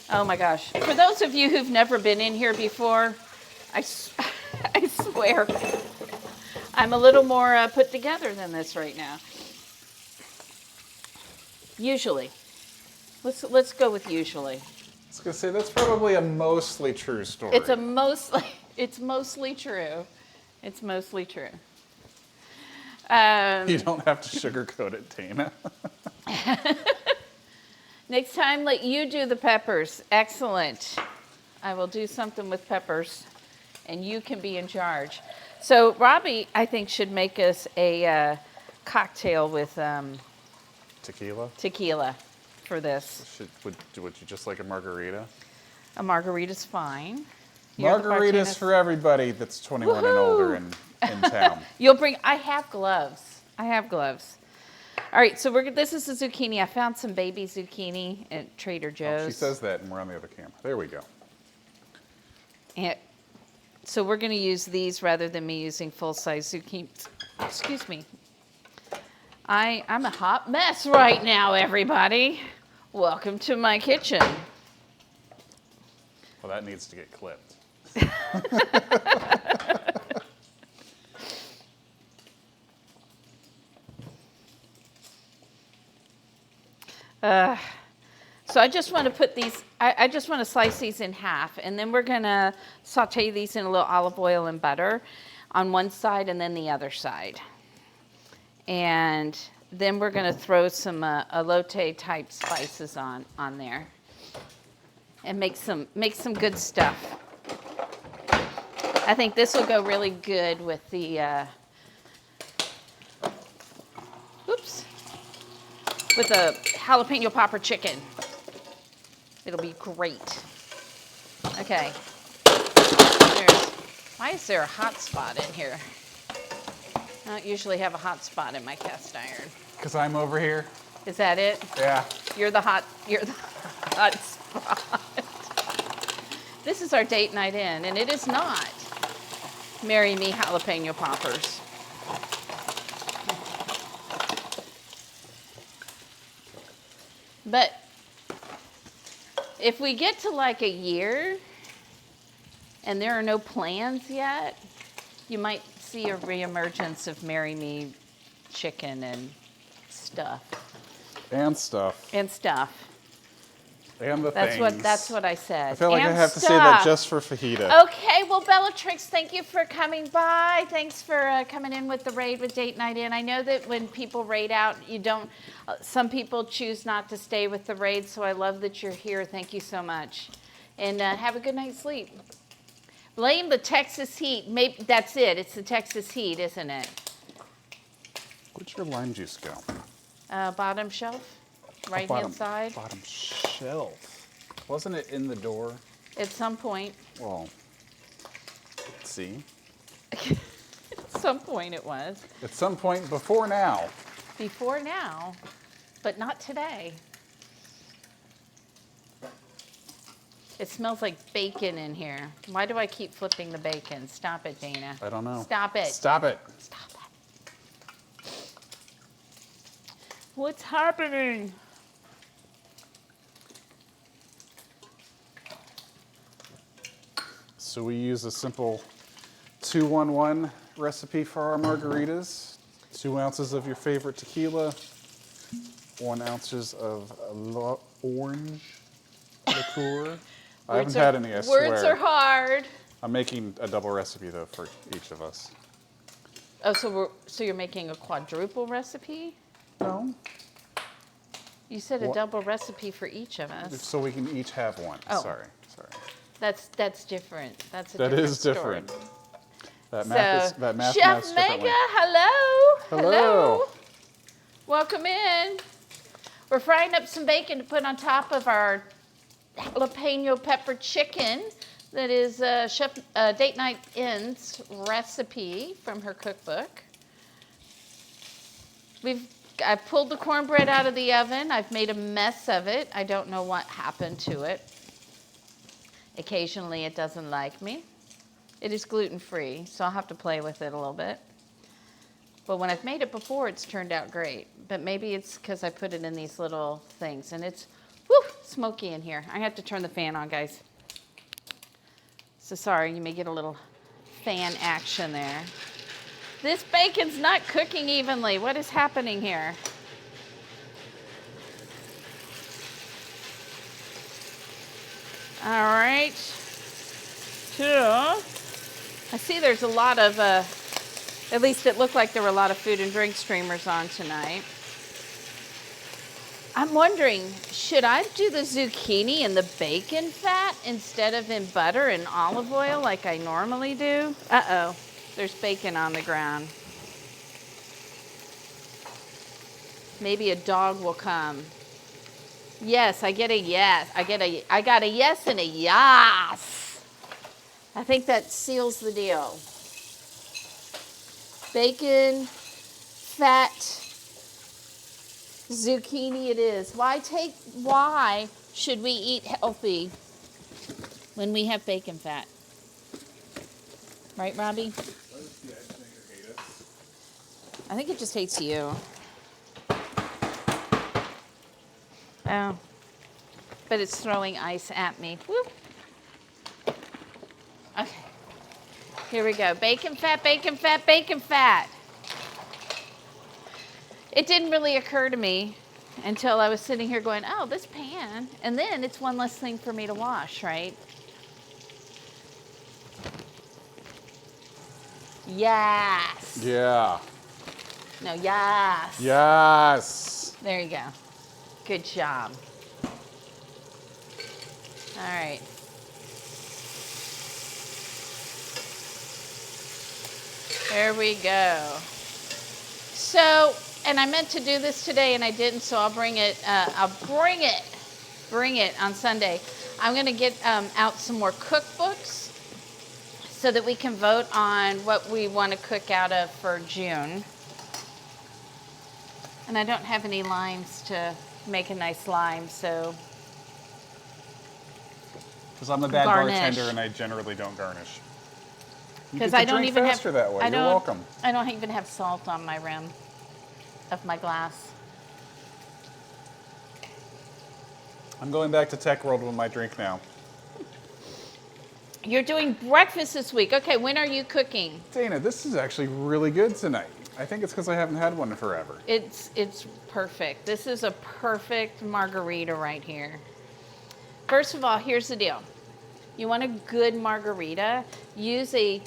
Oh my gosh. For those of you who've never been in here before, I swear, I'm a little more put together than this right now. Usually. Let's go with usually. I was going to say, that's probably a mostly true story. It's mostly true. It's mostly true. You don't have to sugarcoat it, Dana. Next time, let you do the peppers. Excellent. I will do something with peppers, and you can be in charge. So Robbie, I think, should make us a cocktail with tequila for this. Would you just like a margarita? A margarita's fine. You're the Margaritas Martinez. for everybody that's 21 and older in town. I have gloves. All right, so this is a zucchini. I found some baby zucchini at Trader Joe's. Oh, she says that, and we're on the other camera. There we go. And so we're going to use these rather than me using full-size zucchini. Excuse me. I'm a hot mess right now, everybody. Welcome to my kitchen. Well, that needs to get clipped. So I just want to put these, I just want to slice these in half, and then we're going to saute these in a little olive oil and butter on one side and then the other side. And then we're going to throw some elote type spices on there and make some good stuff. I think this will go really good with the, with the jalapeno popper chicken. It'll be great. Okay. Why is there a hot spot in here? I don't usually have a hot spot in my cast iron. Because I'm over here. Is that it? Yeah. You're the hot spot. This is our date night in, and it is not Marry Me Jalapeno Poppers. But if we get to like a year and there are no plans yet, you might see a reemergence of Marry Me chicken and stuff. And stuff. And stuff. And the things. That's what I said. I feel like and I have to say stuff. that just for fajita. Okay, well, Bellatrix, thank you for coming by. Thanks for coming in with the raid with Date Night In. I know that when people raid out, some people choose not to stay with the raid, so I love that you're here. Thank you so much. and have a good night's sleep. Blame the Texas heat. Maybe that's it. It's the Texas heat, isn't it? Where'd your lime juice go? Bottom shelf, right-hand side. Bottom shelf. Wasn't it in the door? At some point. Well, let's see. At some point it was. At some point before now. Before now, but not today. It smells like bacon in here. Why do I keep flipping the bacon? Stop it, Dana. I don't know. Stop it. Stop it. Stop it. What's happening? So we use a simple 2-1-1 recipe for our margaritas. 2 ounces of your favorite tequila, 1 ounces of orange liqueur. I haven't had any, I swear. Words are hard. I'm making a double recipe though for each of us. Oh, so you're making a quadruple recipe? No. You said a What? double recipe for each of us. So we can each have one. Oh. Sorry. That's different. That's a That different is story. different. That math Chef maths Mega, differently. hello. Hello. Welcome in. We're frying up some bacon to put on top of our Jalapeno Popper Chicken. That is Chef Date Night In's recipe from her cookbook. I've pulled the cornbread out of the oven. I've made a mess of it. I don't know what happened to it. Occasionally it doesn't like me. It is gluten-free, so I'll have to play with it a little bit. But when I've made it before, it's turned out great. But maybe it's because I put it in these little things, and it's smoky in here. I have to turn the fan on, guys. So sorry, you may get a little fan action there. This bacon's not cooking evenly. What is happening here? All right. I see there's a lot of, at least it looked like there were a lot of food and drink streamers on tonight. I'm wondering, should I do the zucchini in the bacon fat instead of in butter and olive oil like I normally do? Uh-oh, there's bacon on the ground. Maybe a dog will come. Yes, I get a yes. I got a yes and a yas. I think that seals the deal. Bacon, fat, zucchini it is. Why should we eat healthy when we have bacon fat? Right, Robbie? I think it just hates you. Oh, but it's throwing ice at me. Woo. Okay, here we go. Bacon fat, bacon fat, bacon fat. It didn't really occur to me until I was sitting here going, oh, this pan. And then it's one less thing for me to wash, right? Yes. Yeah. No, yes. Yes. There you go. Good job. All right. There we go. So, and I meant to do this today and I didn't, so I'll bring it on Sunday. I'm gonna get out some more cookbooks so that we can vote on what we wanna cook out of for June. And I don't have any limes to make a nice lime, so. Because I'm a bad Garnish. bartender and I generally don't garnish. Because I don't even have. faster that way. You're welcome. I don't even have salt on my rim of my glass. I'm going back to Tech World with my drink now. You're doing breakfast this week. Okay, when are you cooking? Dana, this is actually really good tonight. I think it's because I haven't had one in forever. It's perfect. This is a perfect margarita right here. First of all, here's the deal. You want a good margarita, use a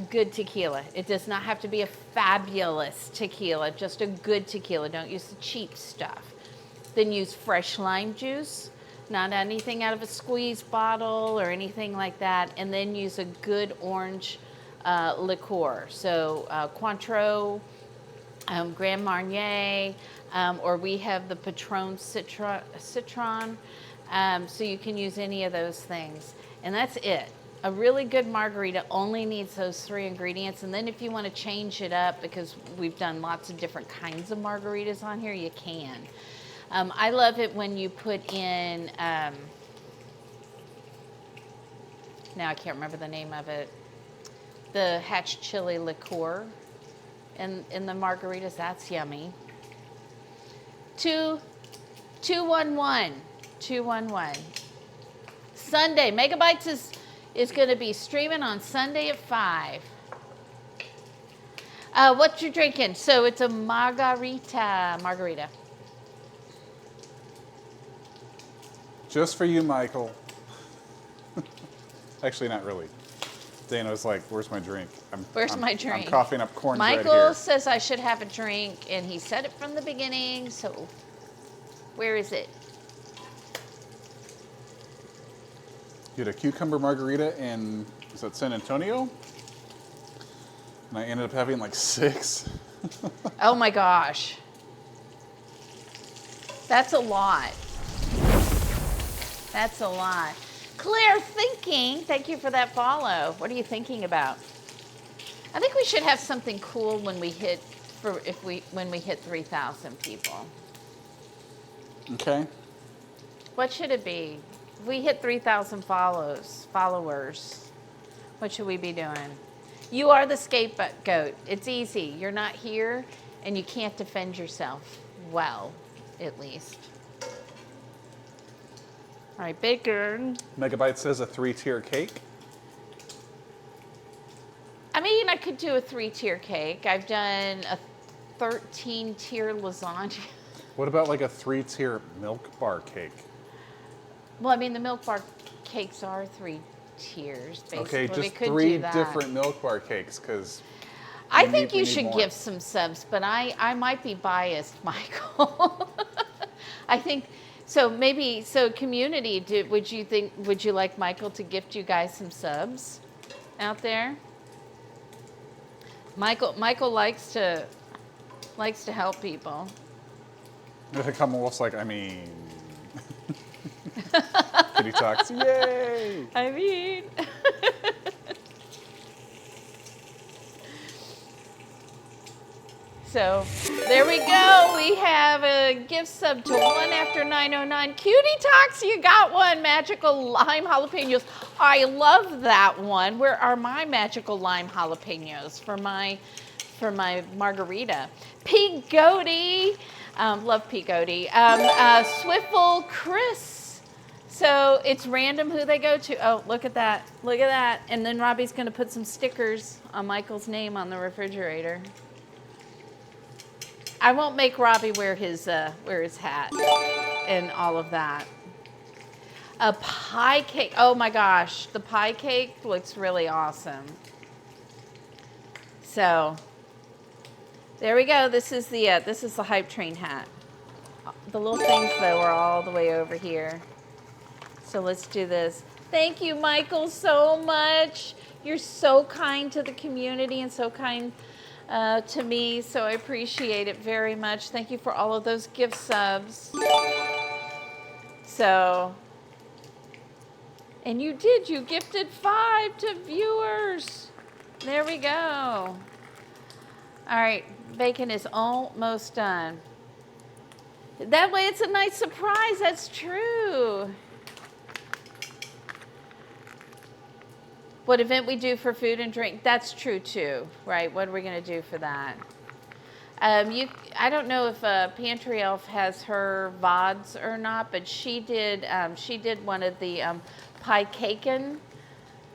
good tequila. It does not have to be a fabulous tequila, just a good tequila. Don't use the cheap stuff. Then use fresh lime juice. not anything out of a squeeze bottle or anything like that, and then use a good orange liqueur. So Cointreau, Grand Marnier, or we have the Patron Citron. So you can use any of those things. And that's it. A really good margarita only needs those 3 ingredients. And then if you want to change it up, because we've done lots of different kinds of margaritas on here, you can. I love it when you put in, now I can't remember the name of it, the hatch chili liqueur in the margaritas. That's yummy. 211. Sunday, Megabytes is going to be streaming on Sunday at 5. What you drinking? So it's a margarita. Just for you, Michael. Actually, not really. Dana was like, where's my drink? Where's my drink? I'm coughing up cornbread Michael here. says I should have a drink, and he said it from the beginning, so where is it? You had a cucumber margarita in, is that San Antonio? And I ended up having like 6. Oh my gosh. That's a lot. That's a lot. Claire Thinking, thank you for that follow. What are you thinking about? I think we should have something cool when we hit 3,000 people. Okay. What should it be? If we hit 3,000 followers, what should we be doing? You are the scapegoat. It's easy. You're not here, and you can't defend yourself well, at least. All right, bigger. Megabyte says a 3-tier cake. I mean, I could do a 3-tier cake. I've done a 13-tier lasagna. What about like a 3-tier milk bar cake? Well, I mean, the milk bar cakes are 3 tiers, basically. Okay, We just could 3 do that. different milk bar cakes, because I think we you need should more. give some subs, but I might be biased, Michael. I think so. Maybe so. Community, would you like Michael to gift you guys some subs out there? Michael likes to help people. Commonwealth's like, I mean, kitty talks, yay! I mean. So there we go. We have a gift sub to 1 after 909. Cutie Talks, you got one. Magical lime jalapenos. I love that one. Where are my magical lime jalapenos for my margarita? Pig Goaty. Love Pig Goaty. Swiffle Chris. So it's random who they go to. Oh, look at that. Look at that. And then Robbie's going to put some stickers on Michael's name on the refrigerator. I won't make Robbie wear his hat and all of that. A pie cake. Oh my gosh, the pie cake looks really awesome. So there we go. This is the hype train hat. The little things though are all the way over here. So let's do this. Thank you, Michael, so much. You're so kind to the community and so kind to me, so I appreciate it very much. Thank you for all of those gift subs. So, and you gifted 5 to viewers. There we go. All right, bacon is almost done. That way it's a nice surprise, that's true. What event we do for food and drink, that's true too, right? What are we gonna do for that? I don't know if Pantry Elf has her VODs or not, but she did one of the pie caken,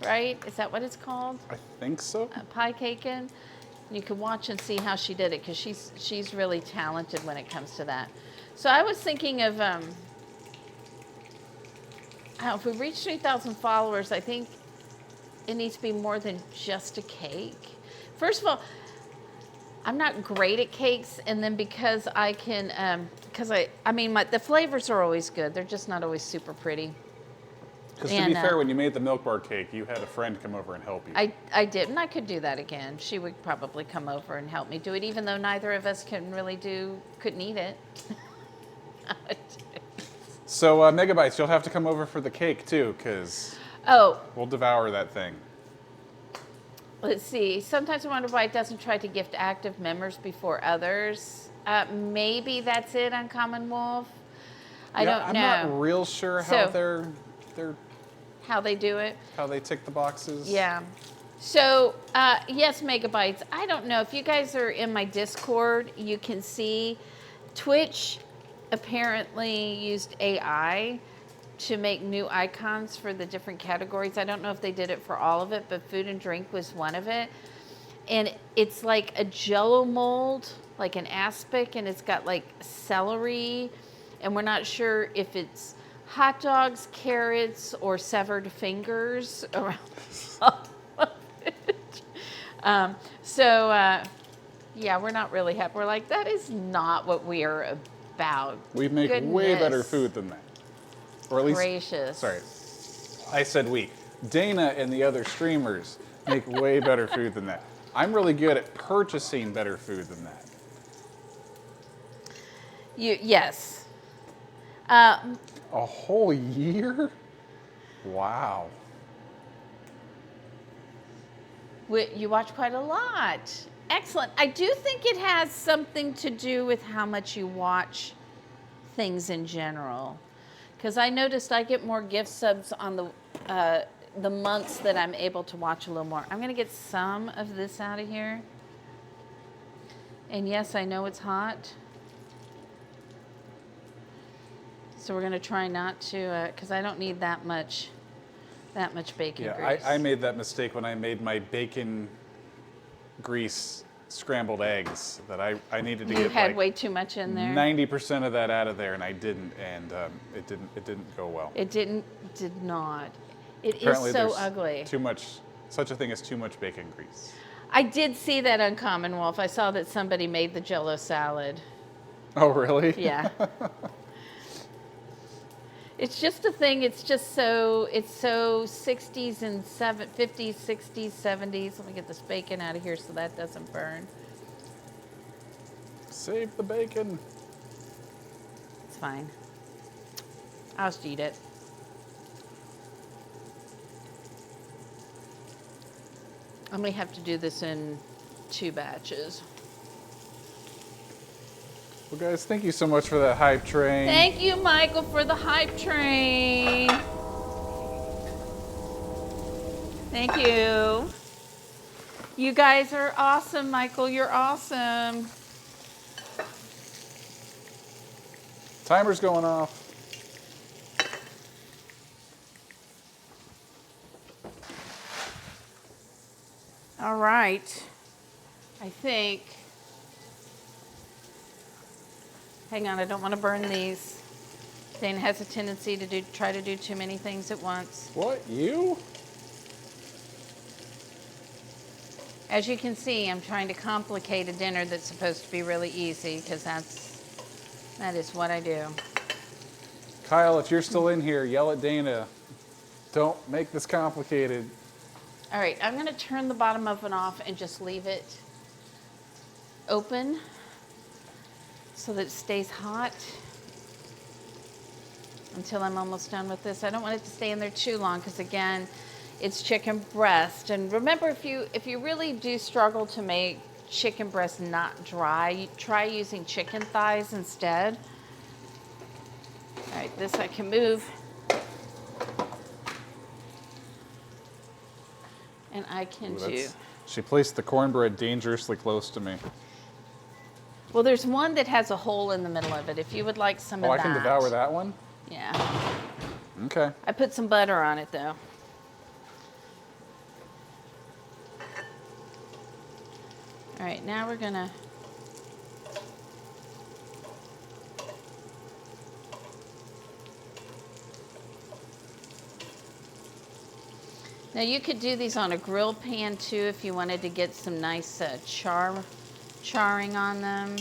right? Is that what it's called? I think so. Pie caken. You can watch and see how she did it because she's really talented when it comes to that. So I was thinking of, if we reach 3,000 followers, I think it needs to be more than just a cake. First of all, I'm not great at cakes, and then because I can, the flavors are always good. They're just not always super pretty. Because to be fair, when you made the Milk Bar cake, you had a friend come over and help you. I did, and I could do that again. She would probably come over and help me do it, even though neither of us couldn't eat it. So, Megabytes, you'll have to come over for the cake too, because we'll devour that thing. Let's see. Sometimes I wonder why it doesn't try to gift active members before others. Maybe that's it on Common Wolf. I don't know. I'm not real sure how they're how they do it. How they tick the boxes. Yeah. So, yes, Megabytes. I don't know. If you guys are in my Discord, you can see Twitch apparently used AI to make new icons for the different categories. I don't know if they did it for all of it, but food and drink was one of it. And it's like a Jell-O mold, like an aspic, and it's got like celery, and we're not sure if it's hot dogs, carrots, or severed fingers around all of it. Yeah, we're not really happy. We're like, that is not what we are about. We make way better food than that. Or at least, gracious. Sorry, I said we. Dana and the other streamers make way better food than that. I'm really good at purchasing better food than that. Yes. A whole year? Wow. You watch quite a lot. Excellent. I do think it has something to do with how much you watch things in general. Because I noticed I get more gift subs on the months that I'm able to watch a little more. I'm going to get some of this out of here. And yes, I know it's hot. So we're going to try not to, because I don't need that much bacon grease. I made that mistake when I made my bacon grease scrambled eggs, that I needed to get You had like way too much in there. 90% of that out of there, and I didn't, and it didn't go well. It did not. Apparently is so there's ugly. Too much, such a thing as too much bacon grease. I did see that on Common Wolf. I saw that somebody made the Jell-O salad. Oh, really? Yeah. It's just a thing. It's so 60s and 50s, 60s, 70s. Let me get this bacon out of here so that doesn't burn. Save the bacon. It's fine. I'll just eat it. I may have to do this in 2 batches. Well, guys, thank you so much for that hype train. Thank you, Michael, for the hype train. Thank you. You guys are awesome, Michael. You're awesome. Timer's going off. All right. I think. Hang on, I don't want to burn these. Dana has a tendency to try to do too many things at once. What, you? As you can see, I'm trying to complicate a dinner that's supposed to be really easy, because that is what I do. Kyle, if you're still in here, yell at Dana. Don't make this complicated. All right, I'm going to turn the bottom oven off and just leave it open so that it stays hot until I'm almost done with this. I don't want it to stay in there too long because, again, it's chicken breast. And remember, if you really do struggle to make chicken breast not dry, try using chicken thighs instead. All right, this I can move. And I can do. She placed the cornbread dangerously close to me. Well, there's one that has a hole in the middle of it. If you would like some of that. Oh, I can devour that one? Yeah. Okay. I put some butter on it, though. All right, now we're going to... Now you could do these on a grill pan too if you wanted to get some nice char charring on them.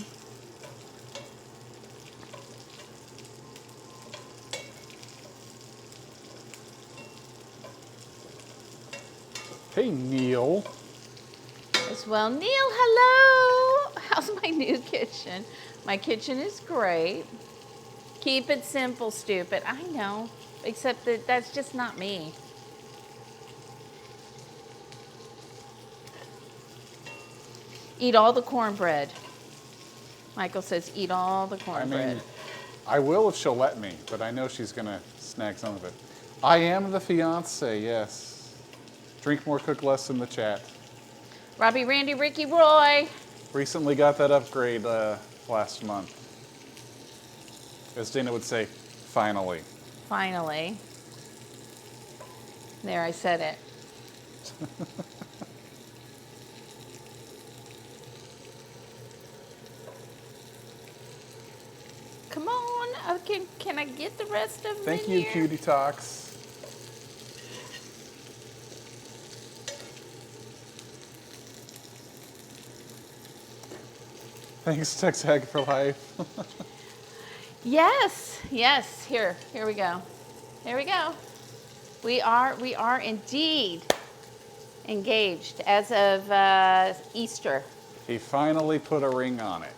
Hey, Neil. As well. Neil, hello! How's my new kitchen? My kitchen is great. Keep it simple, stupid. I know, except that that's just not me. Eat all the cornbread. Michael says, eat all the I cornbread. mean, I will if she'll let me, but I know she's gonna snag some of it. I am the fiance, yes. Drink more, cook less in the chat. Robbie, Randy, Ricky, Roy. Recently got that upgrade last month. As Dana would say, finally. Finally. There, I said it. Come on, okay, can I get the rest of them Thank in you, here? Cutie Talks. Thanks, Tex Hag for life. Yes, yes. Here we go. Here we go. We are indeed engaged as of Easter. He finally put a ring on it.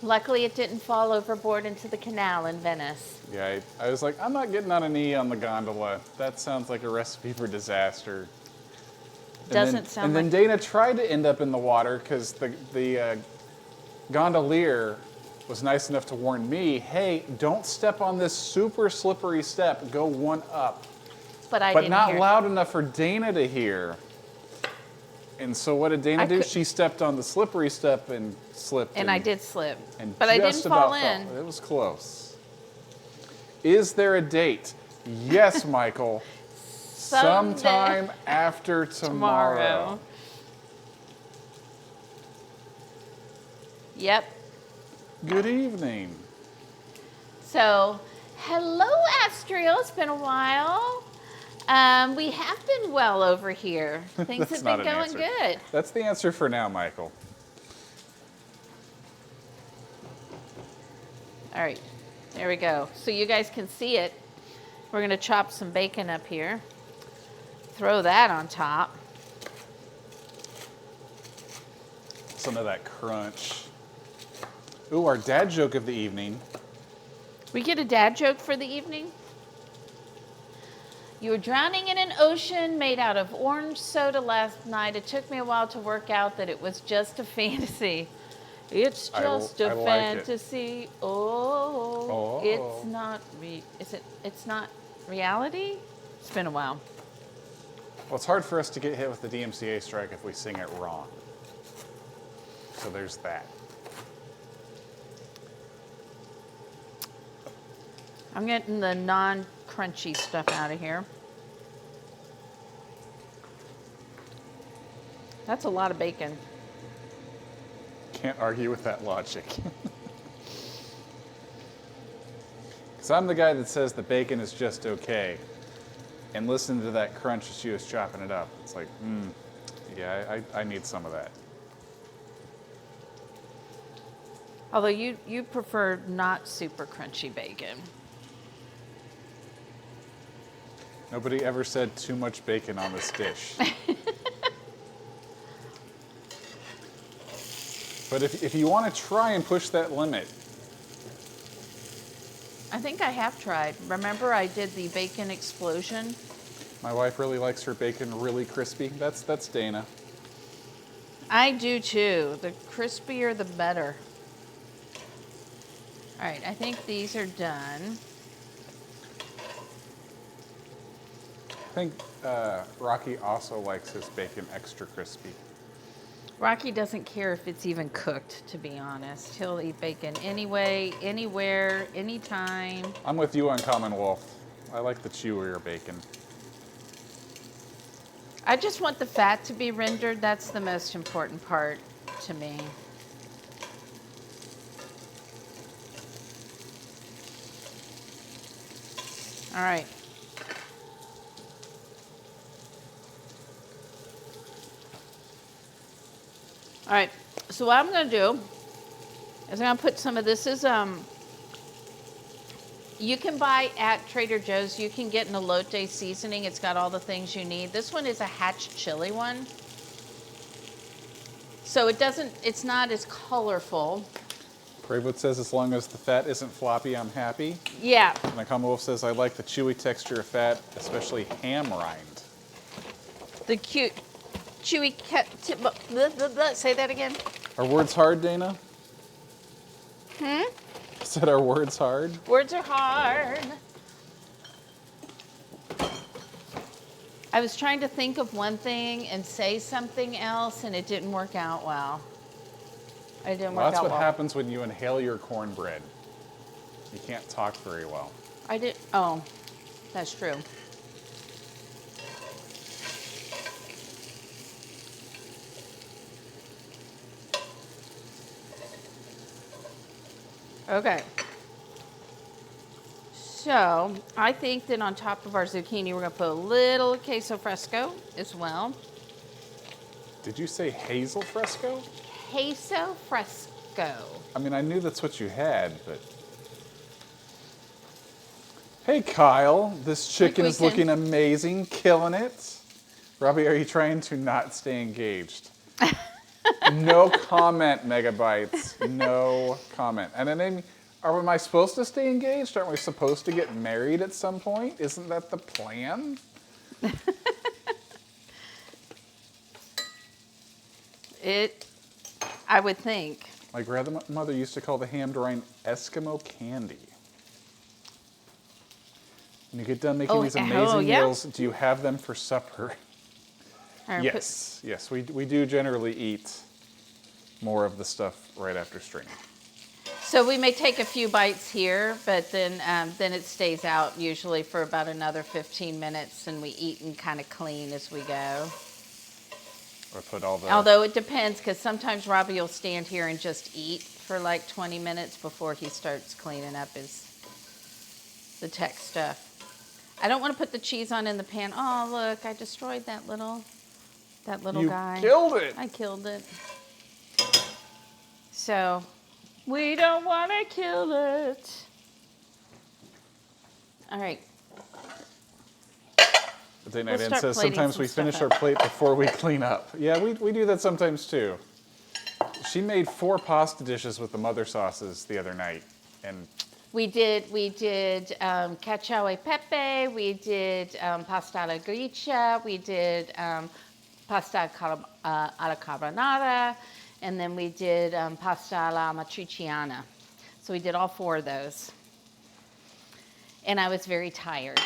Luckily, it didn't fall overboard into the canal in Venice. Yeah, I was like, I'm not getting on a knee on the gondola. That sounds like a recipe for disaster. Doesn't sound And like. then Dana tried to end up in the water because the gondolier was nice enough to warn me, hey, don't step on this super slippery step. Go one up. But I But didn't not hear. loud enough for Dana to hear. And so what did Dana do? She stepped on the slippery step and slipped. And I did slip. And But I just didn't fall about in. fell. It was close. Is there a date? Yes, Michael. Sometime after tomorrow. Yep. Good evening. So, hello, Astriel. It's been a while. We have been well over here. Things That's have not been an going answer. good. That's the answer for now, Michael. All right, there we go. So you guys can see it. We're gonna chop some bacon up here. Throw that on top. Some of that crunch. Ooh, our dad joke of the evening. We get a dad joke for the evening. You were drowning in an ocean made out of orange soda last night. It took me a while to work out that it was just a fantasy. It's just a I like it. fantasy. Oh, it's not it's not reality? It's been a while. Well, it's hard for us to get hit with the DMCA strike if we sing it wrong. So there's that. I'm getting the non-crunchy stuff out of here. That's a lot of bacon. Can't argue with that logic. Because I'm the guy that says the bacon is just okay. And listen to that crunch as she was chopping it up. It's like, yeah, I need some of that. Although you prefer not super crunchy bacon. Nobody ever said too much bacon on this dish. But if you want to try and push that limit, I think I have tried. Remember I did the bacon explosion? my wife really likes her bacon really crispy. That's Dana. I do too. The crispier, the better. All right, I think these are done. I think Rocky also likes his bacon extra crispy. Rocky doesn't care if it's even cooked, to be honest. He'll eat bacon anyway, anywhere, anytime. I'm with you on Commonwealth. I like the chewier bacon. I just want the fat to be rendered. That's the most important part to me. All right. All right, so what I'm gonna do is I'm gonna put some of this is you can buy at Trader Joe's, you can get an elote seasoning. It's got all the things you need. This one is a hatch chili one. So it's not as colorful. Bravewood says, as long as the fat isn't floppy, I'm happy. Yeah. And Nakama Wolf says, I like the chewy texture of fat, especially ham rind. The cute, chewy, say that again. Are words hard, Dana? Hmm? Said our words hard? Words are hard. I was trying to think of one thing and say something else, and it didn't work out well. It didn't work out well. That's what happens when you inhale your cornbread. You can't talk very well. Oh, that's true. Okay. So, I think that on top of our zucchini, we're going to put a little queso fresco as well. Did you say hazel fresco? Queso fresco. I mean, I knew that's what you had, but... Hey, Kyle. This chicken is looking amazing, killing it. Robbie, are you trying to not stay engaged? No comment, Megabytes. No comment. And then, am I supposed to stay engaged? Aren't we supposed to get married at some point? Isn't that the plan? I would think. My grandmother used to call the ham rind Eskimo candy. When you get done making these amazing meals, do you have them for supper? Yes, yes, we do generally eat more of the stuff right after stream. So we may take a few bites here, but then it stays out usually for about another 15 minutes, and we eat and kind of clean as we go. Or put all the... Although it depends, because sometimes Robbie will stand here and just eat for like 20 minutes before he starts cleaning up the tech stuff. I don't want to put the cheese on in the pan. Oh, look, I destroyed that little guy. You killed it. I killed it. So, we don't want to kill it. All right. Day Night In says sometimes we finish our plate before we clean up. Yeah, we do that sometimes too. She made 4 pasta dishes with the mother sauces the other night, and we did cacio e pepe, we did pasta alla gricia, we did pasta alla carbonara, and then we did pasta alla matriciana. So we did all 4 of those. And I was very tired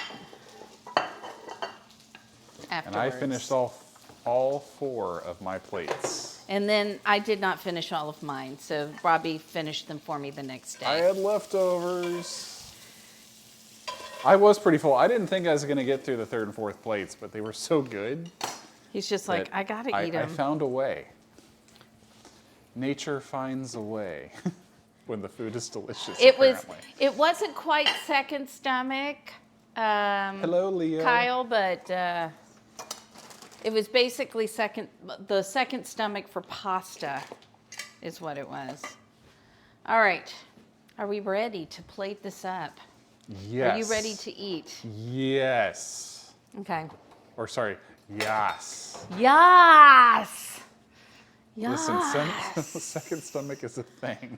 afterwards. And I finished all 4 of my plates. And then I did not finish all of mine, so Robbie finished them for me the next day. I had leftovers. I was pretty full. I didn't think I was going to get through the 3rd and 4th plates, but they were so good. He's just like, I got to eat them. I found a way. Nature finds a way when the food is delicious, apparently. It wasn't quite second stomach, Hello, Leo. Kyle, but it was basically the second stomach for pasta is what it was. All right. Are we ready to plate this up? Yes. Are you ready to eat? Yes. Okay. Or sorry, yes. Yes. Yes. Listen, second stomach is a thing.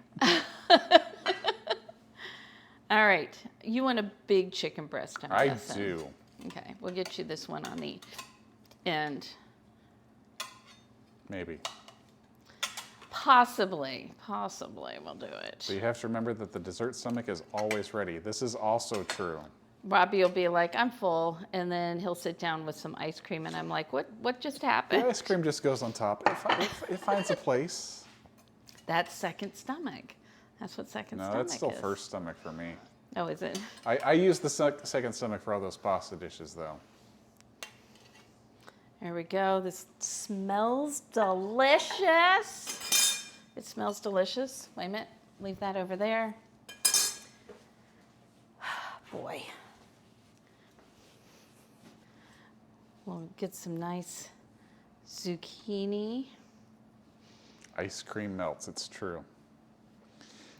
All right. You want a big chicken breast, I'm guessing. I do. Okay. We'll get you this one on the end. Maybe. Possibly we'll do it. So you have to remember that the dessert stomach is always ready. This is also true. Robbie will be like, I'm full, and then he'll sit down with some ice cream, and I'm like, what just happened? The ice cream just goes on top. It finds a place. That's second stomach. That's what second stomach is. No, that's still first stomach for me. Oh, is it? I use the second stomach for all those pasta dishes, though. There we go. This smells delicious. It smells delicious. Wait a minute. Leave that over there. Boy. We'll get some nice zucchini. ice cream melts. It's true.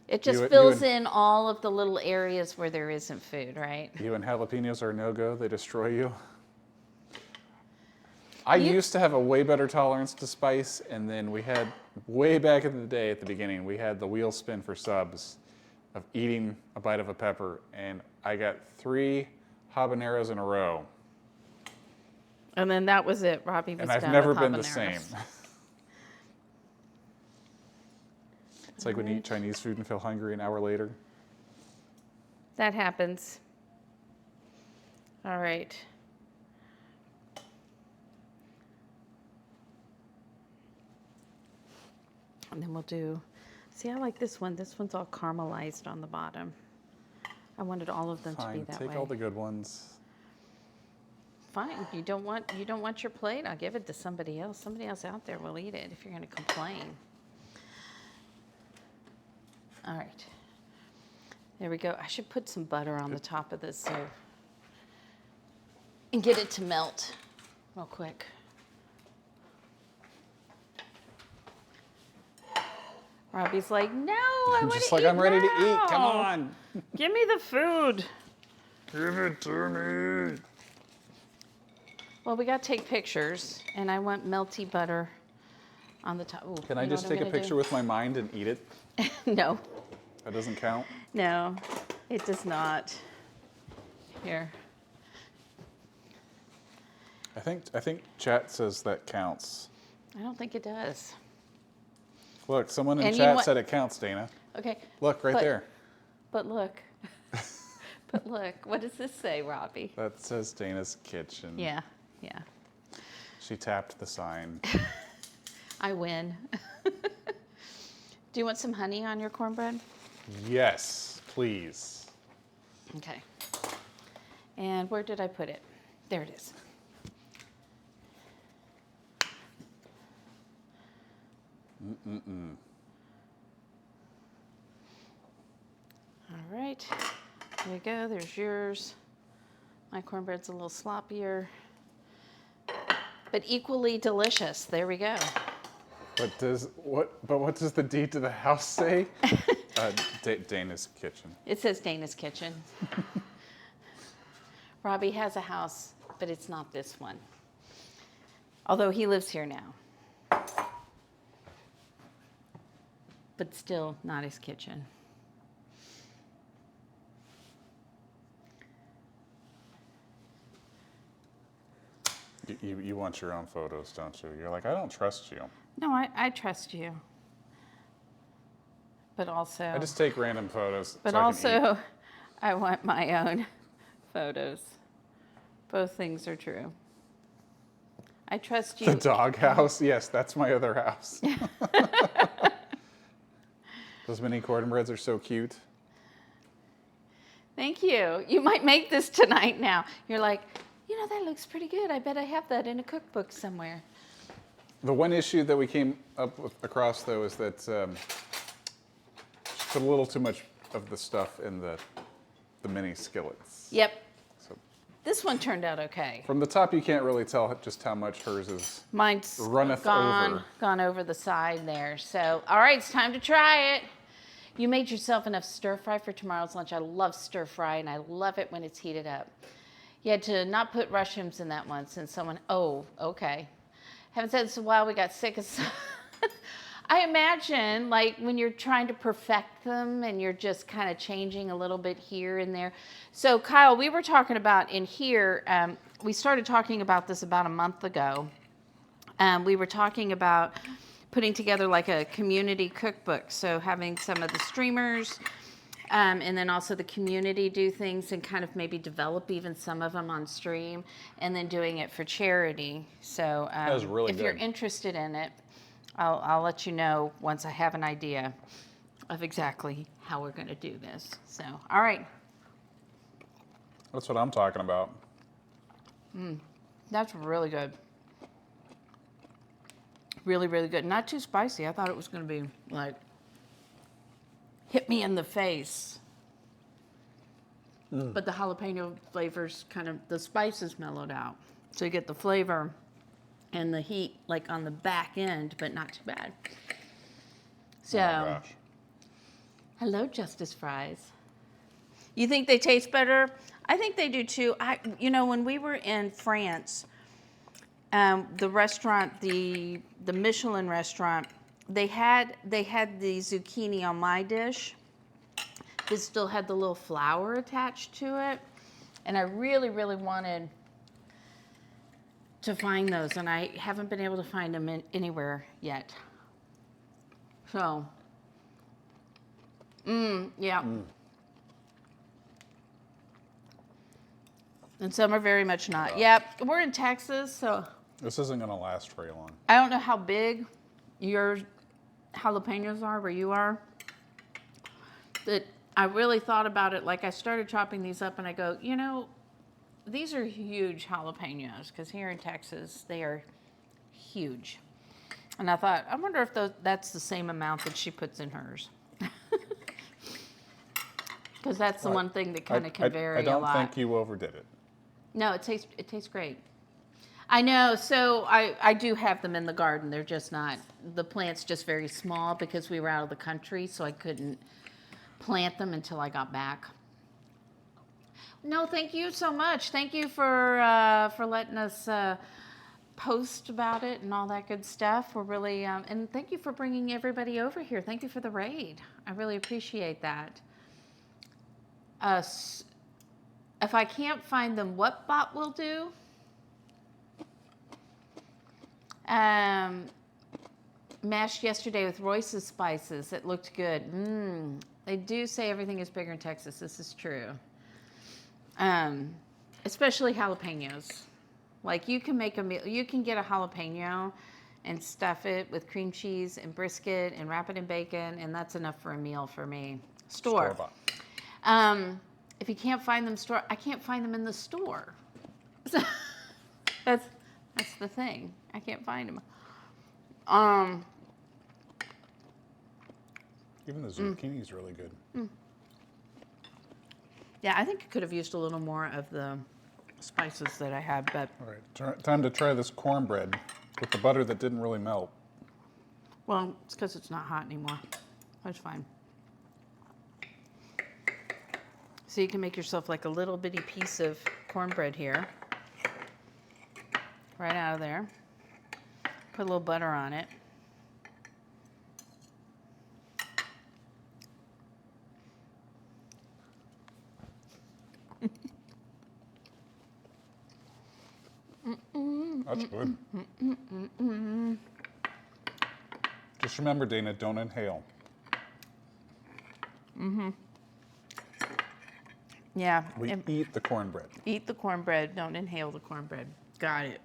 It just You fills and- in all of the little areas where there isn't food, right? You and jalapenos are no-go. They destroy you. I used to have a way better tolerance to spice, and then we had, way back in the day at the beginning, we had the wheel spin for subs of eating a bite of a pepper, and I got 3 habaneros in a row. And then that was it. Robbie was And done I've never with been the habaneros. same. It's like when you eat Chinese food and feel hungry an hour later. That happens. All right. And then we'll do, see, I like this one. This one's all caramelized on the bottom. I wanted all of them to Fine, be that take way. all the good ones. Fine. You don't want your plate? I'll give it to somebody else. Somebody else out there will eat it if you're going to complain. All right. There we go. I should put some butter on the top of this and get it to melt real quick. Robbie's like, no, I I'm want just to like, eat I'm ready to eat. Come now. on. Give me the food. Give it to me. Well, we got to take pictures, and I want melty butter on the top. Ooh, Can I you know just what I'm take a gonna picture with my mind and eat it? do? No, That doesn't count? no, it does not. Here. I think chat says that counts. I don't think it does. Look, someone in And you chat want- said it counts, Dana. Okay. Look, right but- there. But look. But look, what does this say, Robbie? That says Dana's Kitchen. Yeah, yeah. She tapped the sign. I win. Do you want some honey on your cornbread? Yes, please. Okay. And where did I put it? There it is. All right. There you go. There's yours. My cornbread's a little sloppier, but equally delicious. There we go. What does the deed to the house say? Dana's Kitchen. It says Dana's Kitchen. Robbie has a house, but it's not this one. Although he lives here now. But still not his kitchen. You want your own photos, don't you? You're like, I don't trust you. No, I trust you. But also, I just take random photos. but so I can also, eat. I want my own photos. Both things are true. I trust you. The doghouse? Yes, that's my other house. Those mini cornbreads are so cute. Thank you. You might make this tonight now. You're like, you know, that looks pretty good. I bet I have that in a cookbook somewhere. The one issue that we came across, though, is that she put a little too much of the stuff in the mini skillets. Yep. So This one turned out okay. from the top, you can't really tell just how much hers is. Mine's Runneth gone over. over the side there. So, all right, it's time to try it. You made yourself enough stir fry for tomorrow's lunch. I love stir fry, and I love it when it's heated up. You had to not put mushrooms in that one since someone, oh, okay. Haven't said this in a while, we got sick of I imagine, like, when you're trying to perfect them and you're just kind of changing a little bit here and there. So, Kyle, we were talking about in here, we started talking about this about a month ago. We were talking about putting together like a community cookbook. So having some of the streamers and then also the community do things and kind of maybe develop even some of them on stream and then doing it for charity. So was really if you're good. interested in it, I'll let you know once I have an idea of exactly how we're going to do this. So, all right. That's what I'm talking about. That's really good. Really, really good. Not too spicy. I thought it was going to be like, hit me in the face. But the jalapeno flavors kind of, the spices mellowed out. So you get the flavor and the heat like on the back end, but not too bad. So, Oh my gosh. hello, Justice Fries. You think they taste better? I think they do too. When we were in France, the restaurant, the Michelin restaurant, they had the zucchini on my dish. It still had the little flour attached to it, and I really, really wanted to find those, and I haven't been able to find them anywhere yet. So, yeah. And some are very much not. Yep, we're in Texas, so This isn't going to last very long. I don't know how big your jalapenos are where you are. But I really thought about it. Like, I started chopping these up, and I go, these are huge jalapenos, because here in Texas, they are huge. And I thought, I wonder if that's the same amount that she puts in hers. Because that's the one thing that kind of can vary a lot. I don't think you overdid it. No, it tastes great. I know. So I do have them in the garden. They're just not, the plant's just very small because we were out of the country, so I couldn't plant them until I got back. No, thank you so much. Thank you for letting us post about it and all that good stuff. We're really, and thank you for bringing everybody over here. Thank you for the raid. I really appreciate that. If I can't find them, what bot will do? Mashed yesterday with Royce's spices. It looked good. They do say everything is bigger in Texas. This is true. Especially jalapenos. Like, you can make a meal. You can get a jalapeno and stuff it with cream cheese and brisket and wrap it in bacon, and that's enough for a meal for me. Store-bought. If you can't find them I can't find them in the store. So that's the thing. I can't find them. Even the zucchini is really good. Yeah, I think I could have used a little more of the spices that I had, but... All right, time to try this cornbread with the butter that didn't really melt. Well, it's because it's not hot anymore. That's fine. So you can make yourself like a little bitty piece of cornbread here. Right out of there. Put a little butter on it. That's good. Just remember, Dana, don't inhale. Yeah. We eat the cornbread. Eat the cornbread. Don't inhale the cornbread. Got it.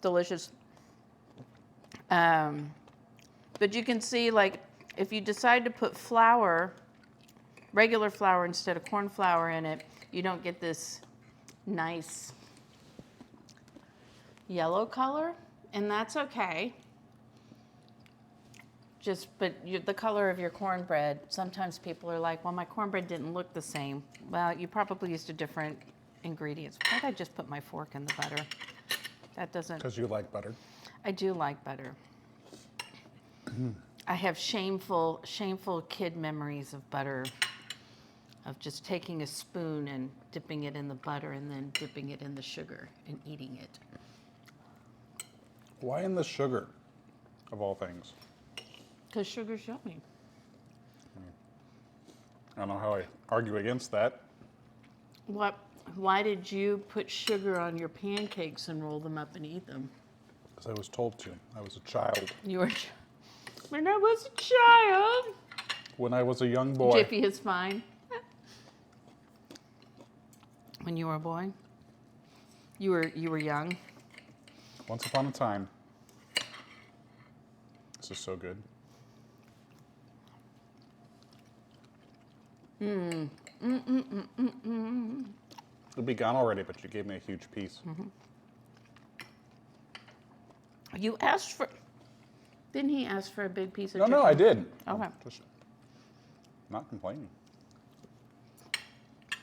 Delicious. But you can see, like, if you decide to put flour, regular flour instead of corn flour in it, you don't get this nice yellow color, and that's okay. But the color of your cornbread, sometimes people are like, well, my cornbread didn't look the same. Well, you probably used a different ingredients. Why did I just put my fork in the butter? That doesn't... Because you like butter. I do like butter. I have shameful kid memories of butter, of just taking a spoon and dipping it in the butter and then dipping it in the sugar and eating it. Why in the sugar, of all things? Because sugar's yummy. I don't know how I argue against that. Why did you put sugar on your pancakes and roll them up and eat them? Because I was told to. I was a child. You were... When I was a child. When I was a young boy. Jiffy is fine. When you were a boy? You were young? Once upon a time. This is so good. It'll be gone already, but you gave me a huge piece. You asked for... Didn't he ask for a big piece of No, chicken? no, I did. Okay. Just not complaining.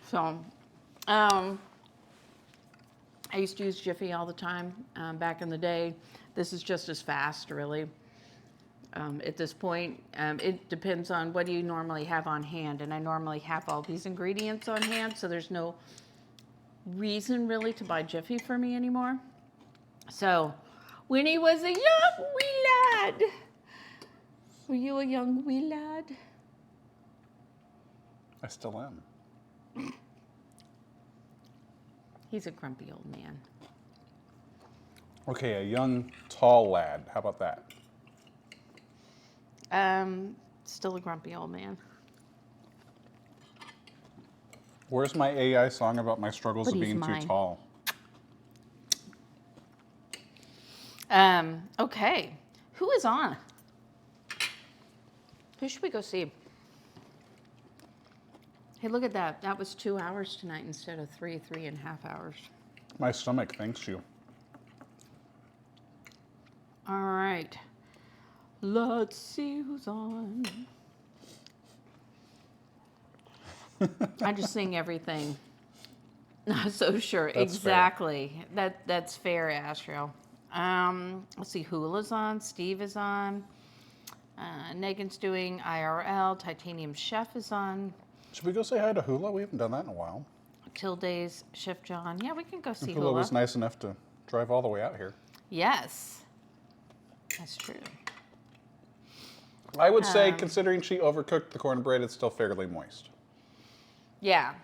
So, I used to use Jiffy all the time back in the day. This is just as fast, really. At this point, it depends on what do you normally have on hand, and I normally have all these ingredients on hand, so there's no reason really to buy Jiffy for me anymore. So, when he was a young wee lad, were you a young wee lad? I still am. He's a grumpy old man. Okay, a young, tall lad. How about that? Still a grumpy old man. Where's my AI song about my struggles But of he's being mine. too tall? Okay. Who is on? Who should we go see? Hey, look at that. That was 2 hours tonight instead of 3.5 hours. My stomach thanks you. All right. Let's see who's on. I just sing everything. Not so sure. That's exactly. That's fair, Astro. Let's see. Hula's on. Steve is on. Megan's doing IRL. Titanium Chef is on. Should we go say hi to Hula? We haven't done that in a while. Tilde's Chef John. Yeah, we can go see Hula Hula. was nice enough to drive all the way out here. Yes. That's true. I would say, considering she overcooked the cornbread, it's still fairly moist. Yeah.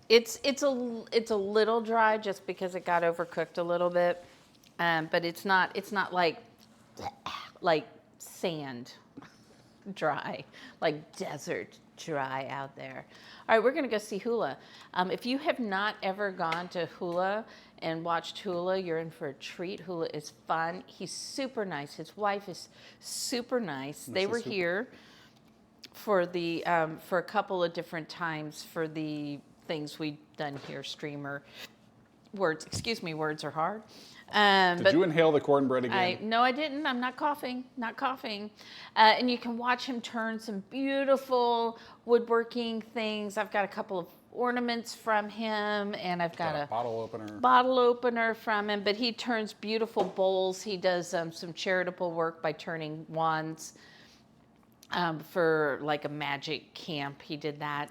It's a little dry just because it got overcooked a little bit, but it's not like sand dry, like desert dry out there. All right, we're gonna go see Hula. If you have not ever gone to Hula and watched Hula, you're in for a treat. Hula is fun. He's super nice. His wife is super nice. They were here for the for a couple of different times for the things we've done here. Streamer words. Excuse me. Words are hard. Did you inhale the cornbread again? No, I didn't. I'm not coughing. Not coughing. And you can watch him turn some beautiful woodworking things. I've got a couple of ornaments from him, and I've got a bottle opener from him. But he turns beautiful bowls. He does some charitable work by turning wands for like a magic camp. He did that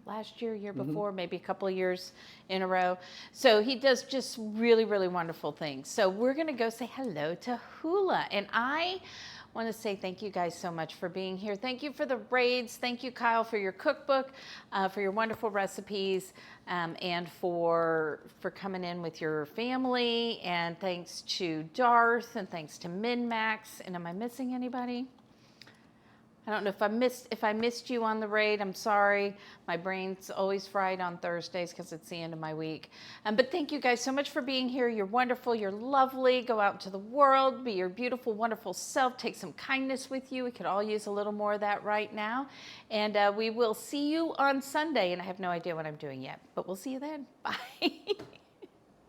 last year, year before, maybe a couple of years in a row. So he does just really, really wonderful things. So we're going to go say hello to Hula. And I want to say thank you guys so much for being here. Thank you for the raids. Thank you, Kyle, for your cookbook, for your wonderful recipes, and for coming in with your family. And thanks to Darth, and thanks to MinMax. And am I missing anybody? I don't know if I missed you on the raid. I'm sorry. My brain's always fried on Thursdays because it's the end of my week. But thank you guys so much for being here. You're wonderful. You're lovely. Go out into the world. Be your beautiful, wonderful self. Take some kindness with you. We could all use a little more of that right now. And we will see you on Sunday. And I have no idea what I'm doing yet, but we'll see you then. Bye.